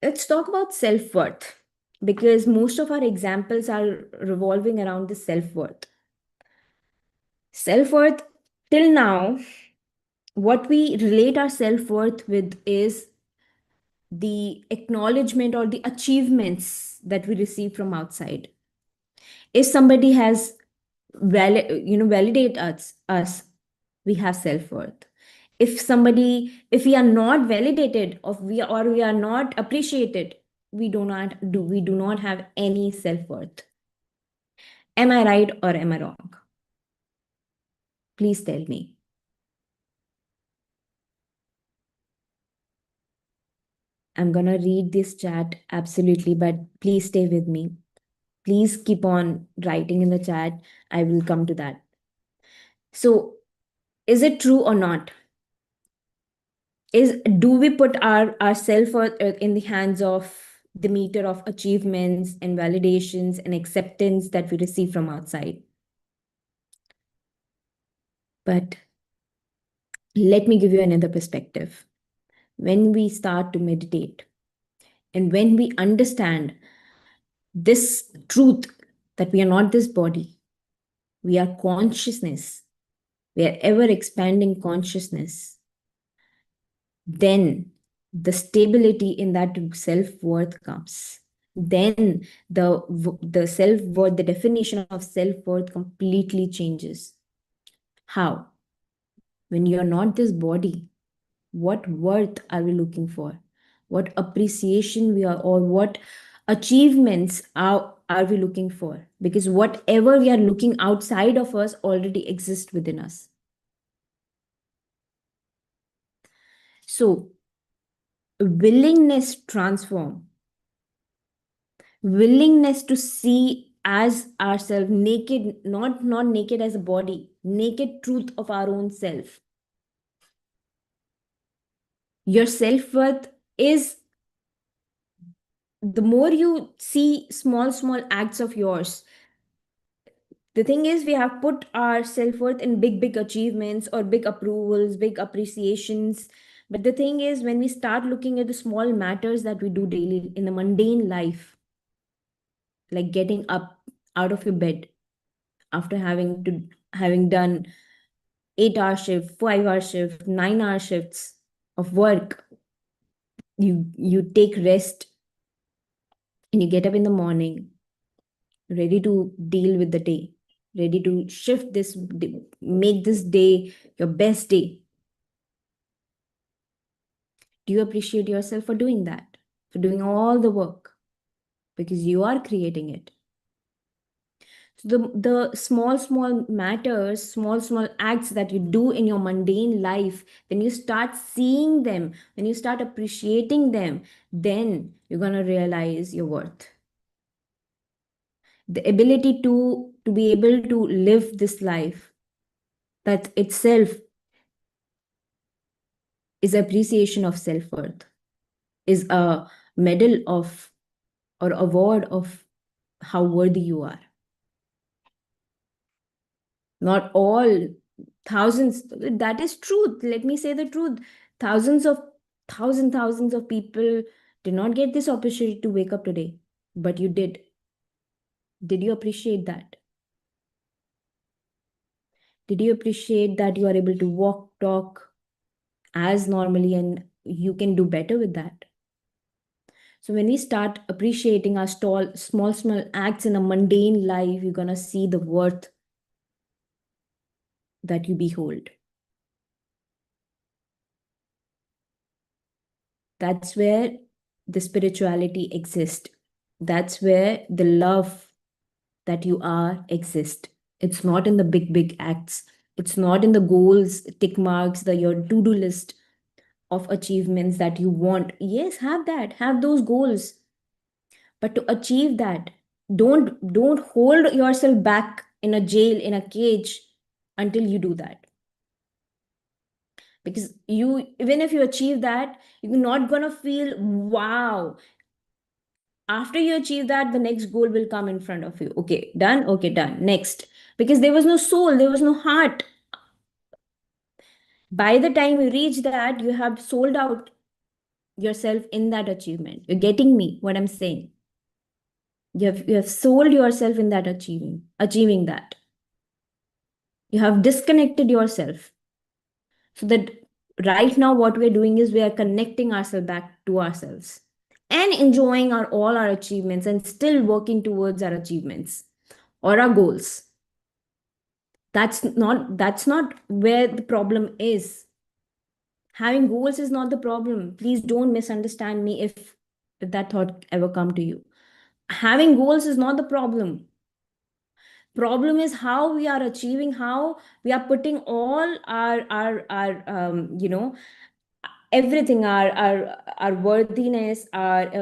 let's talk about self-worth, because most of our examples are revolving around the self-worth. Self-worth, till now, what we relate our self-worth with is the acknowledgement or the achievements that we receive from outside. If somebody has validate us, we have self-worth. If we are not validated, or we are not appreciated, we do not have any self-worth. Am I right or am I wrong? Please tell me. I'm gonna read this chat absolutely, but please stay with me. Please keep on writing in the chat. I will come to that. So, is it true or not? Do we put our self in the hands of the meter of achievements and validations and acceptance that we receive from outside? But let me give you another perspective. When we start to meditate and when we understand this truth that we are not this body, we are consciousness, we are ever expanding consciousness, then the stability in that self-worth comes. Then the self-worth, the definition of self-worth completely changes. How? When you're not this body, what worth are we looking for? What appreciation we are, or what achievements are we looking for? Because whatever we are looking outside of us already exists within us. So willingness transform, willingness to see as ourselves naked, not naked as a body, naked truth of our own self. Your self-worth is, the more you see small acts of yours, the thing is, we have put our self-worth in big achievements or big approvals, big appreciations. But the thing is, when we start looking at the small matters that we do daily in the mundane life, like getting up out of your bed after having done 8-hour shift, 5-hour shift, 9-hour shifts of work, you take rest and you get up in the morning, ready to deal with the day, ready to shift this, make this day your best day. Do you appreciate yourself for doing that? For doing all the work? Because you are creating it. So the small matters, small acts that you do in your mundane life, when you start seeing them, when you start appreciating them, then you're gonna realize your worth. The ability to be able to live this life, that itself is appreciation of self-worth, is a medal of or award of how worthy you are. Not all, thousands, that is truth. Let me say the truth. Thousands of people did not get this opportunity to wake up today, but you did. Did you appreciate that? Did you appreciate that you are able to walk, talk as normally, and you can do better with that? So when we start appreciating our small acts in a mundane life, you're gonna see the worth that you behold. That's where the spirituality exists. That's where the love that you are exists. It's not in the big acts. It's not in the goals, tick marks, your to-do list of achievements that you want. Yes, have that, have those goals. But to achieve that, don't hold yourself back in a jail, in a cage, until you do that. Because you, even if you achieve that, you're not gonna feel wow. After you achieve that, the next goal will come in front of you. Okay, done. Okay, done. Next. Because there was no soul, there was no heart. By the time you reach that, you have sold out yourself in that achievement. You're getting me, what I'm saying? You have sold yourself in that achieving that. You have disconnected yourself. So that right now, what we're doing is we are connecting ourselves back to ourselves and enjoying all our achievements and still working towards our achievements or our goals. That's not where the problem is. Having goals is not the problem. Please don't misunderstand me if that thought ever come to you. Having goals is not the problem is how we are achieving, how we are putting all our everything, our worthiness, our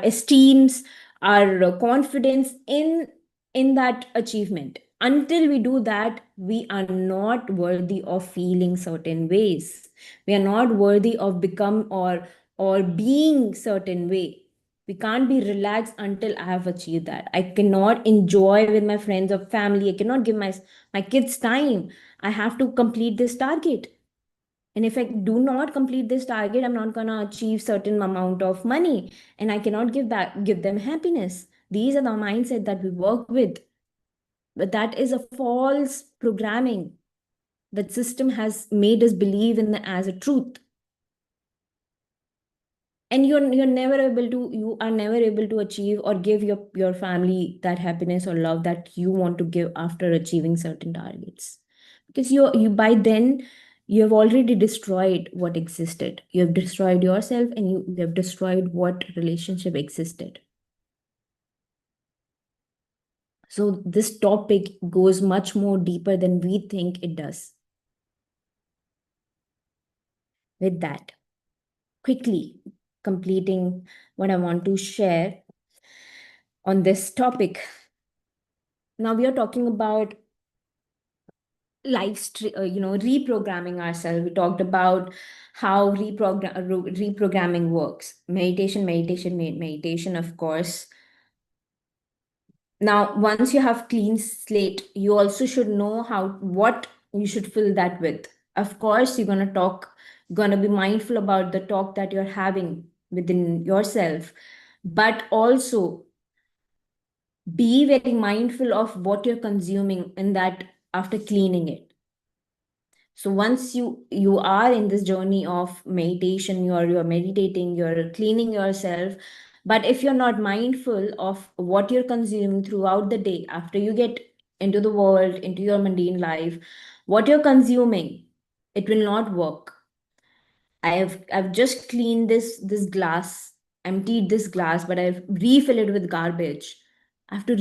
esteems, our confidence in that achievement. Until we do that, we are not worthy of feeling certain ways. We are not worthy of become or being certain way. We can't be relaxed until I have achieved that. I cannot enjoy with my friends or family. I cannot give my kids time. I have to complete this target. And if I do not complete this target, I'm not going to achieve certain amount of money, and I cannot give them happiness. These are the mindset that we work with. But that is a false programming that system has made us believe in as a truth. And you are never able to achieve or give your family that happiness or love that you want to give after achieving certain targets, because you by then you have already destroyed what existed. You have destroyed yourself, and you have destroyed what relationship existed. So this topic goes much more deeper than we think it does. With that, quickly completing what I want to share on this topic. Now we are talking about reprogramming ourselves. We talked about how reprogramming works. Meditation, of course. Now, once you have clean slate, you also should know what you should fill that with. Of course, gonna be mindful about the talk that you're having within yourself, but also be very mindful of what you're consuming in that after cleaning it. So once you are in this journey of meditation, you're meditating, you're cleaning yourself. But if you're not mindful of what you're consuming throughout the day, after you get into the world, into your mundane life, what you're consuming, it will not work. I've just cleaned this glass, emptied this glass, but I've refilled it with garbage. I have to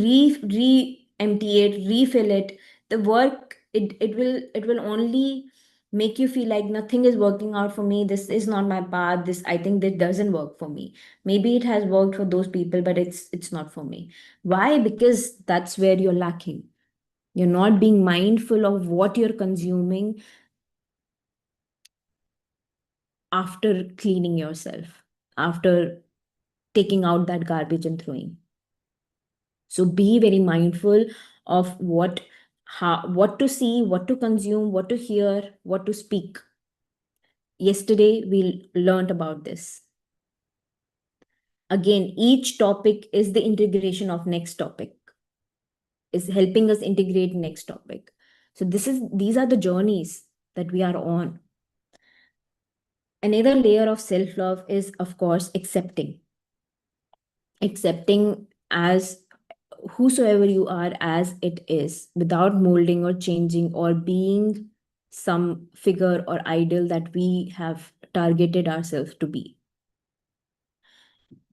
empty it, refill it. The work, it will only make you feel like nothing is working out for me. This is not my path. This, I think, that doesn't work for me. Maybe it has worked for those people, but it's not for me. Why? Because that's where you're lacking. You're not being mindful of what you're consuming after cleaning yourself, after taking out that garbage and throwing. So be very mindful of what to see, what to consume, what to hear, what to speak. Yesterday we learned about this. Again, each topic is the integration of next topic, is helping us integrate next topic. So these are the journeys that we are on. Another layer of self-love is, of course, accepting as whosoever you are as it is, without molding or changing or being some figure or ideal that we have targeted ourselves to be.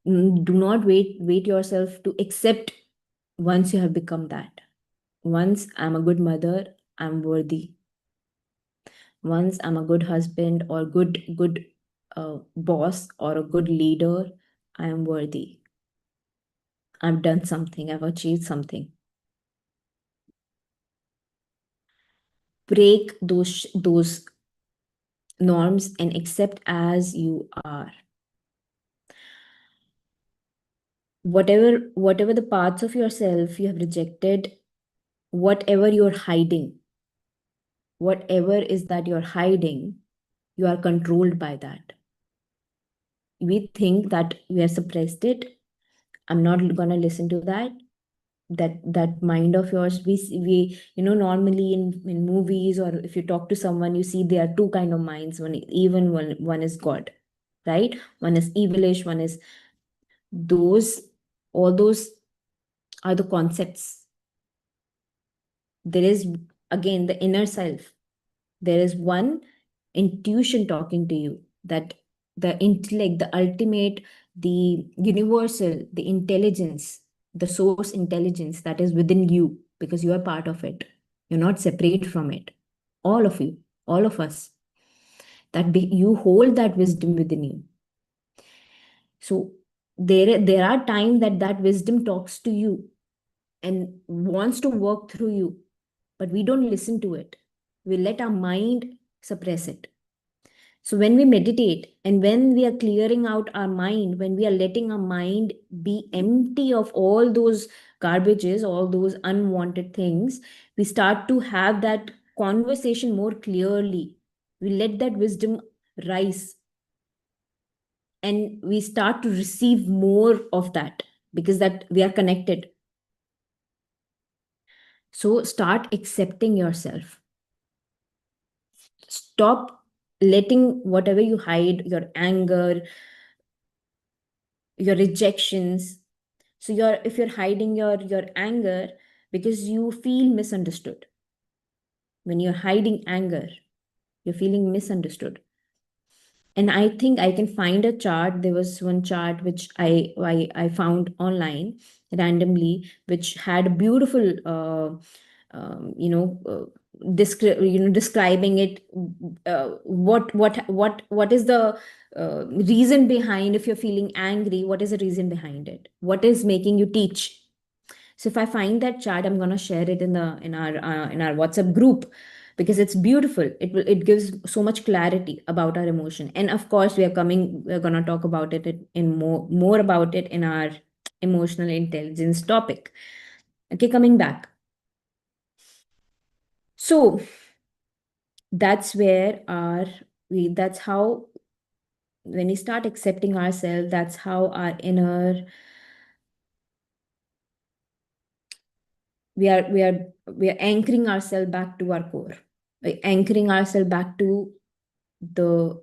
Do not wait yourself to accept. Once you have become that, once I'm a good mother, I'm worthy. Once I'm a good husband or good boss or a good leader, I am worthy. I've done something, I've achieved something. Break those norms and accept as you are. Whatever the parts of yourself you have rejected, whatever you're hiding, whatever is that you're hiding, you are controlled by that. We think that we have suppressed it. I'm not gonna listen to that mind of yours. We normally in movies, or if you talk to someone, you see there are two kind of minds. One is God, right? One is evilish, one is those. All those are the concepts. There is, again, the inner self. There is one intuition talking to you, that the intellect, the ultimate, the universal, the intelligence, the source intelligence that is within you, because you are part of it. You're not separate from it. All of you, all of us, you hold that wisdom within you. So there are times that wisdom talks to you and wants to work through you, but we don't listen to it. We let our mind suppress it. So when we meditate and when we are clearing out our mind, when we are letting our mind be empty of all those garbages, all those unwanted things, we start to have that conversation more clearly. We let that wisdom rise and we start to receive more of that because that we are connected. So start accepting yourself. Stop letting whatever you hide, your anger, your rejections. So if you're hiding your anger because you feel misunderstood. When you're hiding anger, you're feeling misunderstood. And I think I can find a chart. There was one chart which I found online randomly, which had a beautiful describing it. What is the reason behind, if you're feeling angry, what is the reason behind it, what is making you teach. So if I find that chart, I'm going to share it in our WhatsApp group because it's beautiful. It gives so much clarity about our emotion. And of course, we're going to talk about it in more about it in our emotional intelligence topic. Okay, coming back. So that's where that's how, when we start accepting ourselves, that's how our inner, we are anchoring ourselves back to our core. We're anchoring ourselves back to the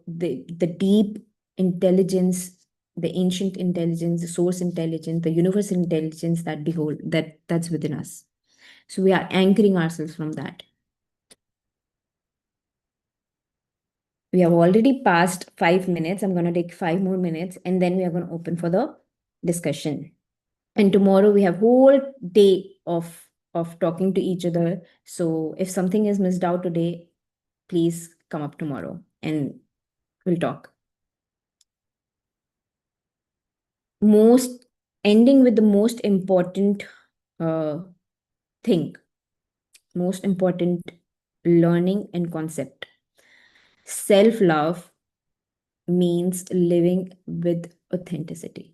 deep intelligence, the ancient intelligence, the source intelligence, the universal intelligence that's within us. So we are anchoring ourselves from that. We have already passed 5 minutes. I'm going to take 5 more minutes and then we are going to open for the discussion. And tomorrow we have whole day of talking to each other. So if something is missed out today, please come up tomorrow and we'll talk. Most Ending with the most important uh, thing, most important learning and concept. Self love means living with authenticity.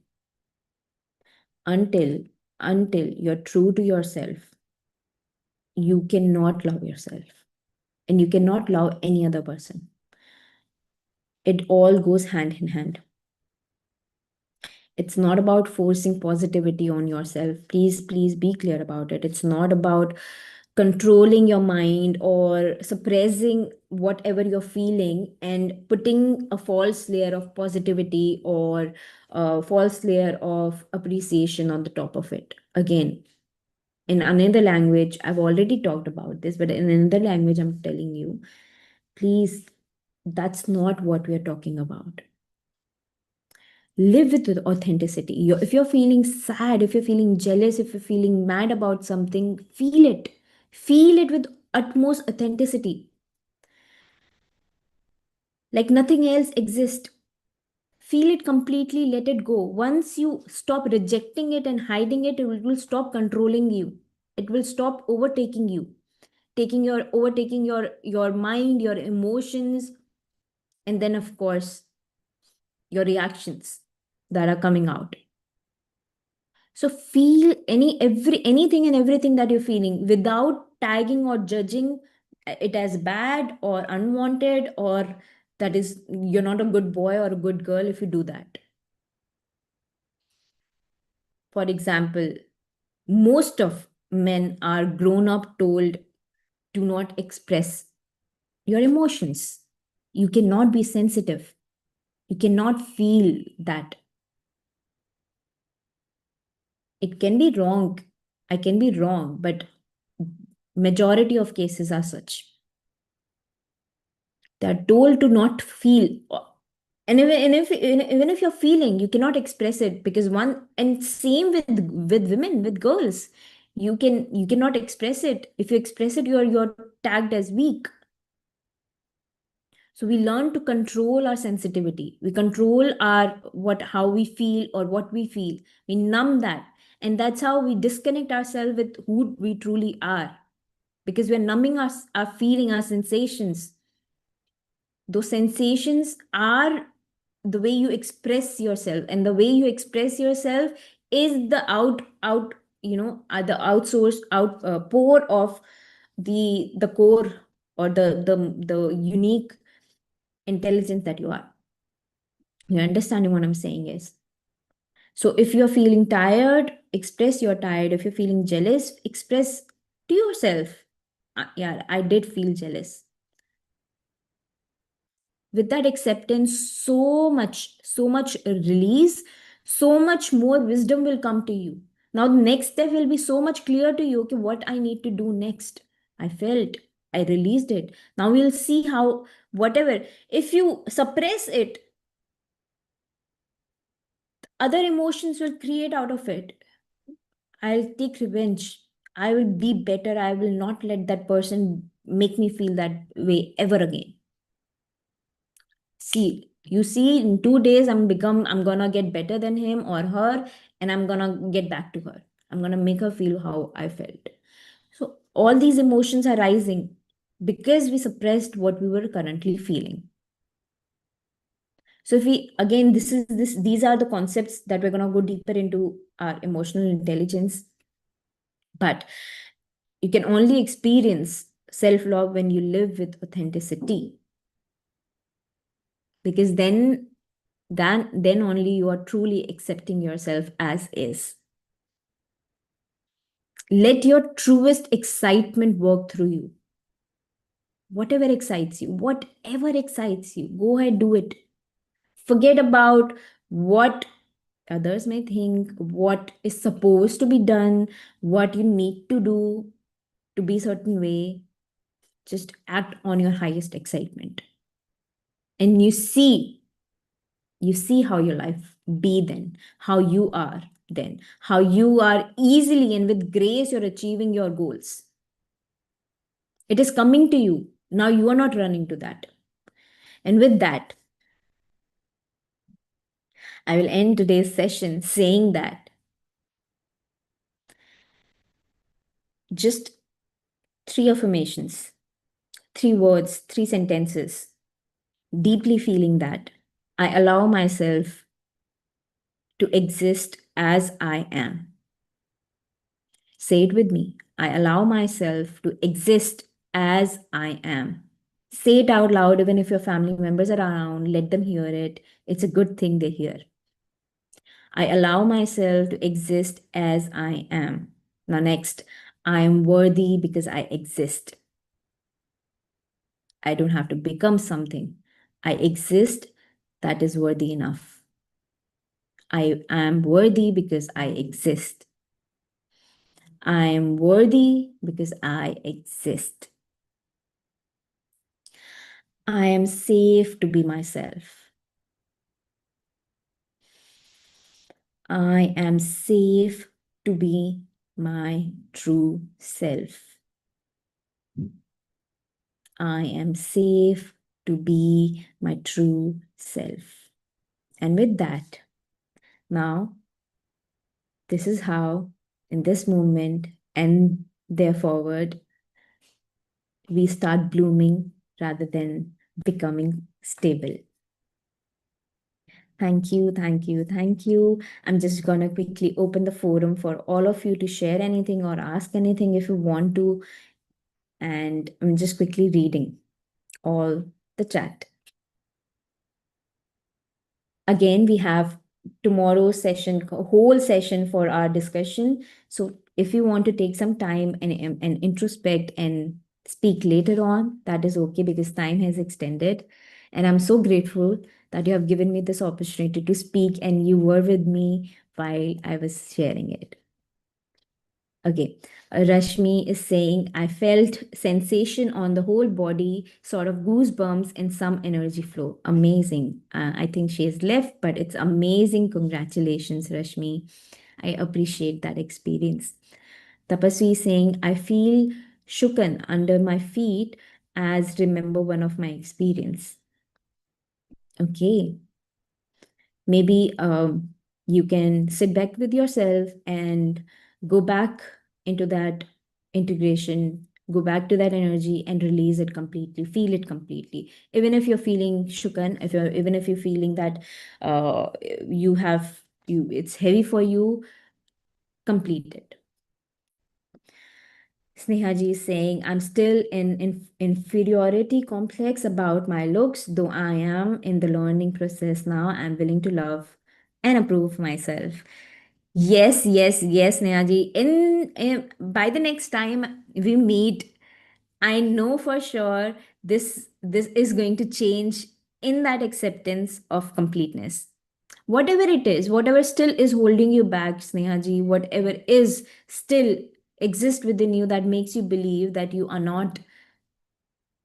Until you're true to yourself, you cannot love yourself and you cannot love any other person. It all goes hand in hand. It's not about forcing positivity on yourself. Please be clear about it. It's not about controlling your mind or suppressing whatever you're feeling and putting a false layer of positivity or a false layer of appreciation on the top of it. Again, in another language, I've already talked about this, but in another language, I'm telling you, please, that's not what we're talking about. Live with authenticity. If you're feeling sad, if you're feeling jealous, if you're feeling mad about something, feel it. Feel it with utmost authenticity. Like nothing else exists. Feel it completely, let it go. Once you stop rejecting it and hiding it, it will stop controlling you. It will stop overtaking you, overtaking your mind, your emotions, and then of course your reactions that are coming out. So feel anything and everything that you're feeling without tagging or judging it as bad or unwanted, or that is you're not a good boy or a good girl if you do that. For example, most of men are grown up told, do not express your emotions. You cannot be sensitive. You cannot feel that. It can be wrong. I can be wrong, but majority of cases are such. They're told to not feel. And even if you're feeling, you cannot express it because and same with women, with girls. You cannot express it. If you express it, you're tagged as weak. So we learn to control our sensitivity. We control how we feel or what we feel. We numb that. And that's how we disconnect ourselves with who we truly are. Because we're numbing our feeling, our sensations. Those sensations are the way you express yourself. And the way you express yourself is the the outsource pour of the core or the unique intelligence that you are. You're understanding what I'm saying is. So if you're feeling tired, express you're tired. If you're feeling jealous, express to yourself. Yeah, I did feel jealous. With that acceptance, so much release, so much more wisdom will come to you. Now, the next step will be so much clear to you. Okay, what I need to do next. I felt, I released it. Now we'll see how, whatever, if you suppress it, other emotions will create out of it. I'll take revenge. I will be better. I will not let that person make me feel that way ever again. See, you see, in 2 days, I'm gonna get better than him or her, and I'm gonna get back to her. I'm gonna make her feel how I felt. So all these emotions are rising because we suppressed what we were currently feeling. So if we again, these are the concepts that we're gonna go deeper into our emotional intelligence. But you can only experience self-love when you live with authenticity. Because then only you are truly accepting yourself as is. Let your truest excitement work through you. Whatever excites you, go ahead, do it. Forget about what others may think, what is supposed to be done, what you need to do to be a certain way. Just act on your highest excitement. And you see how your life be then, how you are then, how you are easily and with grace you're achieving your goals. It is coming to you. Now you are not running to that. And with that, I will end today's session saying that just 3 affirmations, 3 words, 3 sentences, deeply feeling that I allow myself to exist as I am. Say it with me. I allow myself to exist as I am. Say it out loud, even if your family members are around, let them hear it. It's a good thing they hear. I allow myself to exist as I am. Now, next, I am worthy because I exist. I don't have to become something. I exist, that is worthy enough. I am worthy because I exist. I am worthy because I exist. I am safe to be myself. I am safe to be my true self. I am safe to be my true self. And with that, now, this is how, in this moment and there forward, we start blooming rather than becoming stable. Thank you, thank you, thank you. I'm just gonna quickly open the forum for all of you to share anything or ask anything if you want to. And I'm just quickly reading all the chat. Again, we have tomorrow's session, whole session for our discussion. So if you want to take some time and introspect and speak later on, that is okay because time has extended. And I'm so grateful that you have given me this opportunity to speak and you were with me while I was sharing it. Okay, Rashmi is saying, I felt sensation on the whole body, sort of goosebumps and some energy flow. Amazing. I think she has left, but it's amazing. Congratulations, Rashmi. I appreciate that experience. Tapaswi is saying, I feel shooken under my feet as remember one of my experience. Okay, maybe you can sit back with yourself and go back into that integration, go back to that energy and release it completely, feel it completely. Even if you're feeling shooken, if you're even if you're feeling that uh, you have you it's heavy for you, complete it. Snehaji is saying, I'm still in inferiority complex about my looks, though I am in the learning process now. I'm willing to love and approve myself. Yes, yes, yes, Snehaji. In by the next time we meet, I know for sure this is going to change in that acceptance of completeness. Whatever it is, whatever still is holding you back, Snehaji, whatever is still exists within you that makes you believe that you are not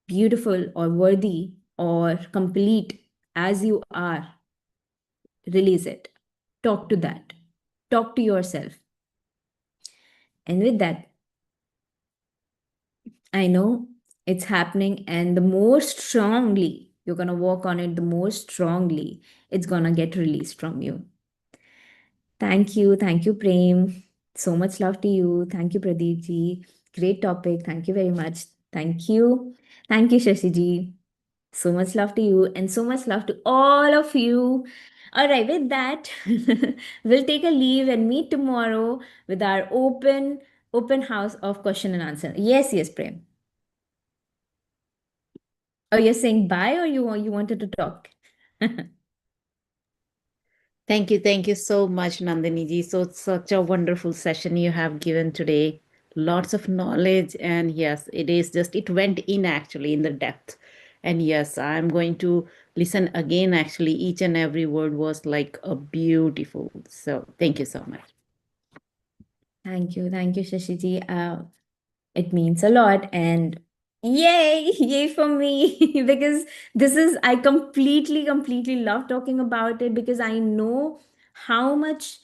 beautiful or worthy or complete as you are, release it. Talk to that. Talk to yourself. And with that, I know it's happening, and the more strongly you're going to work on it, the more strongly it's going to get released from you. Thank you. Thank you, Prem. So much love to you. Thank you, Pradeep ji. Great topic. Thank you very much. Thank you. Thank you, Shashi ji. So much love to you and so much love to all of you. All right, with that, we'll take a leave and meet tomorrow with our open house of question and answer. Yes, yes, Prem. Oh, you're saying bye or you wanted to talk? Thank you so much, Nandini ji. So it's such a wonderful session you have given today. Lots of knowledge, and yes, it is just it went in actually in the depth. And yes, I'm going to listen again. Actually, each and every word was like a beautiful. So thank you so much. Thank you, Shashi ji. It means a lot, and yay, yay for me because this is I completely love talking about it because I know how much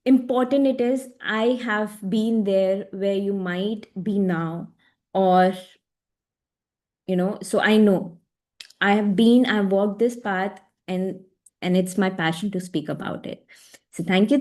important it is. I have been there where you might be now, or so I know I've walked this path, and it's my passion to speak about it. So thank you.